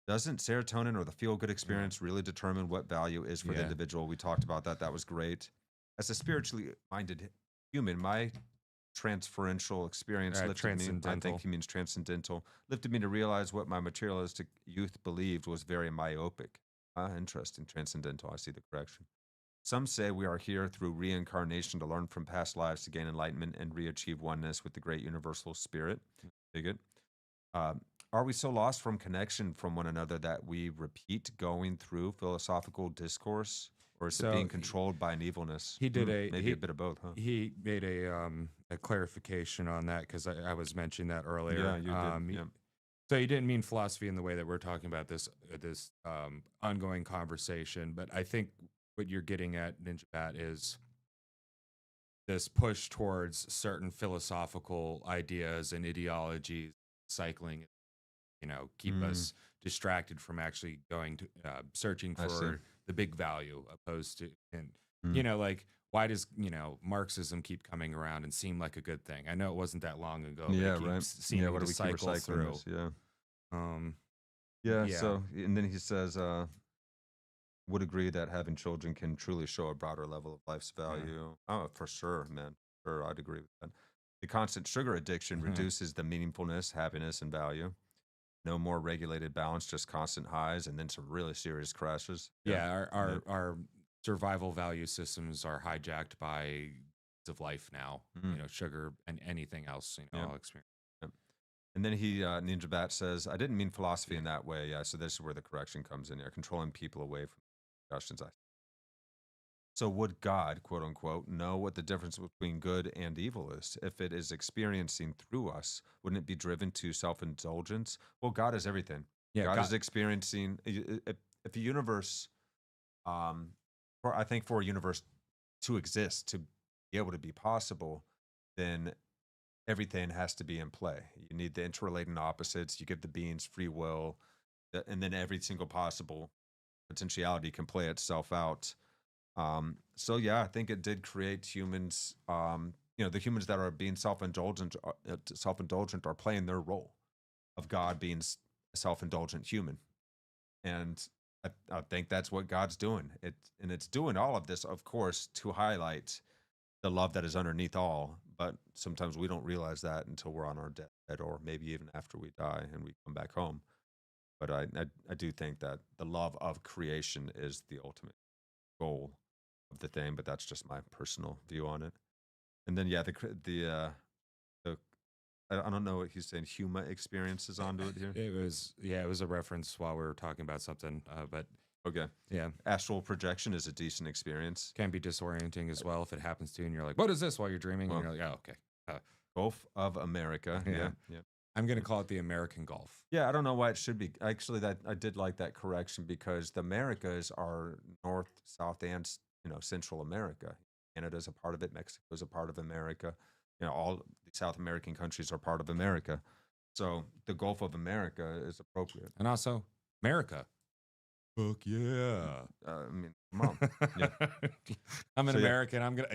Doesn't serotonin or the feel-good experience really determine what value is for the individual? We talked about that. That was great. As a spiritually minded human, my transferential experience lifted me. I think he means transcendental. Lifted me to realize what my materialistic youth believed was very myopic. Interesting. Transcendental. I see the correction. Some say we are here through reincarnation to learn from past lives to gain enlightenment and re-achieve oneness with the great universal spirit. Dig it. Are we so lost from connection from one another that we repeat going through philosophical discourse, or is it being controlled by an evilness? He did maybe a bit of both, huh? He made a clarification on that, because I was mentioning that earlier. Yeah, you did. So he didn't mean philosophy in the way that we're talking about this ongoing conversation, but I think what you're getting at, Ninja Bat, is this push towards certain philosophical ideas and ideologies cycling, keep us distracted from actually going to searching for the big value, opposed to, and why does, Marxism keep coming around and seem like a good thing? I know it wasn't that long ago, but Yeah, it keeps right. seeming What to do we keep cycle recycling through. this? Yeah. Um, Yeah. Yeah. So, and then he says, would agree that having children can truly show a broader level of life's value. Oh, for sure, man. Sure, I'd agree with that. The constant sugar addiction reduces the meaningfulness, happiness, and value. No more regulated balance, just constant highs, and then some really serious crashes. yeah, our, Yeah. our survival value systems are hijacked by of life now. Sugar and anything else. Yeah. I'll experience. Yep. And then Ninja Bat says, I didn't mean philosophy in that way. Yeah, so this is where the correction comes in here, controlling people away from discussions. So would God, quote unquote, know what the difference between good and evil is? If it is experiencing through us, wouldn't it be driven to self-indulgence? Well, God is everything. Yeah, God is experiencing, if a universe, I think for a universe to exist, to be able to be possible, then everything has to be in play. You need the interrelating opposites. You give the beings free will, and then every single possible potentiality can play itself out. So yeah, I think it did create humans. The humans that are being self-indulgent are playing their role of God being a self-indulgent human, and I think that's what God's doing. It's doing all of this, of course, to highlight the love that is underneath all. But sometimes we don't realize that until we're on our deathbed, or maybe even after we die and we come back home. But I do think that the love of creation is the ultimate goal of the thing. But that's just my personal view on it. And then I don't know what he's saying. Huma experiences onto it here. It was a reference while we were talking about something. But Okay. yeah, Astral projection is a decent experience. can be disorienting as well if it happens to you, and you're like, "What is this?" while you're dreaming, and you're like, "Oh, okay." Gulf of America. Yeah. Yeah. I'm gonna call it the American Gulf. Yeah, I don't know why it should be. Actually, that I did like that correction, because the Americas are North, South, and Central America. Canada's a part of it. Mexico's a part of America. All the South American countries are part of America. So the Gulf of America is appropriate. And also, America. Fuck yeah. I mean, come on. Yeah. I'm an So, yeah. American.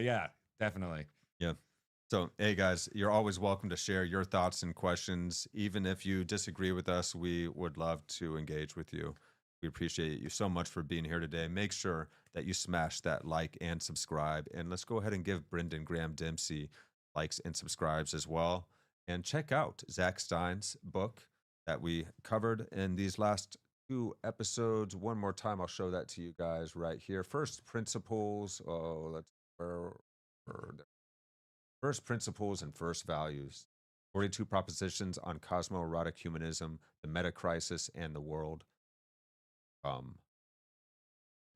Definitely. Yeah. So, hey guys, you're always welcome to share your thoughts and questions. Even if you disagree with us, we would love to engage with you. We appreciate you so much for being here today. Make sure that you smash that like and subscribe. And let's go ahead and give Brendan Graham Dempsey likes and subscribes as well. And check out Zach Stein's book that we covered in these last 2 episodes. One more time, I'll show that to you guys right here. First Principles. First Principles and First Values. 42 propositions on cosmoerotic humanism, the meta crisis, and the world.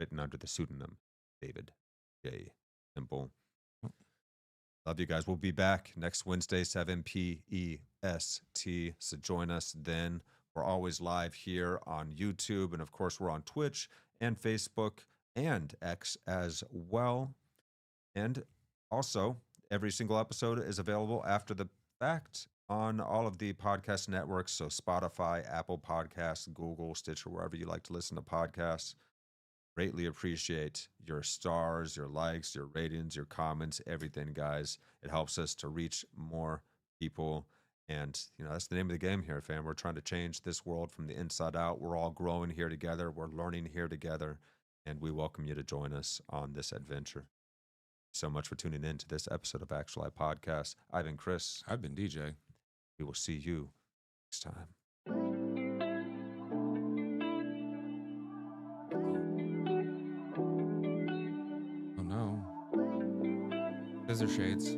Written under the pseudonym David J. Temple. Love you guys. We'll be back next Wednesday, 7 PEST. So join us then. We're always live here on YouTube. And of course, we're on Twitch and Facebook and X as well. And also, every single episode is available after the fact on all of the podcast networks. So Spotify, Apple Podcasts, Google, Stitcher, wherever you like to listen to podcasts. Greatly appreciate your stars, your likes, your ratings, your comments, everything, guys. It helps us to reach more people. And, that's the name of the game here, fam. We're trying to change this world from the inside out. We're all growing here together. We're learning here together. And we welcome you to join us on this adventure. So much for tuning in to this episode of Actuali Podcast. I've been Chris. I've been DJ. We will see you next time. Oh no. Scissor shades.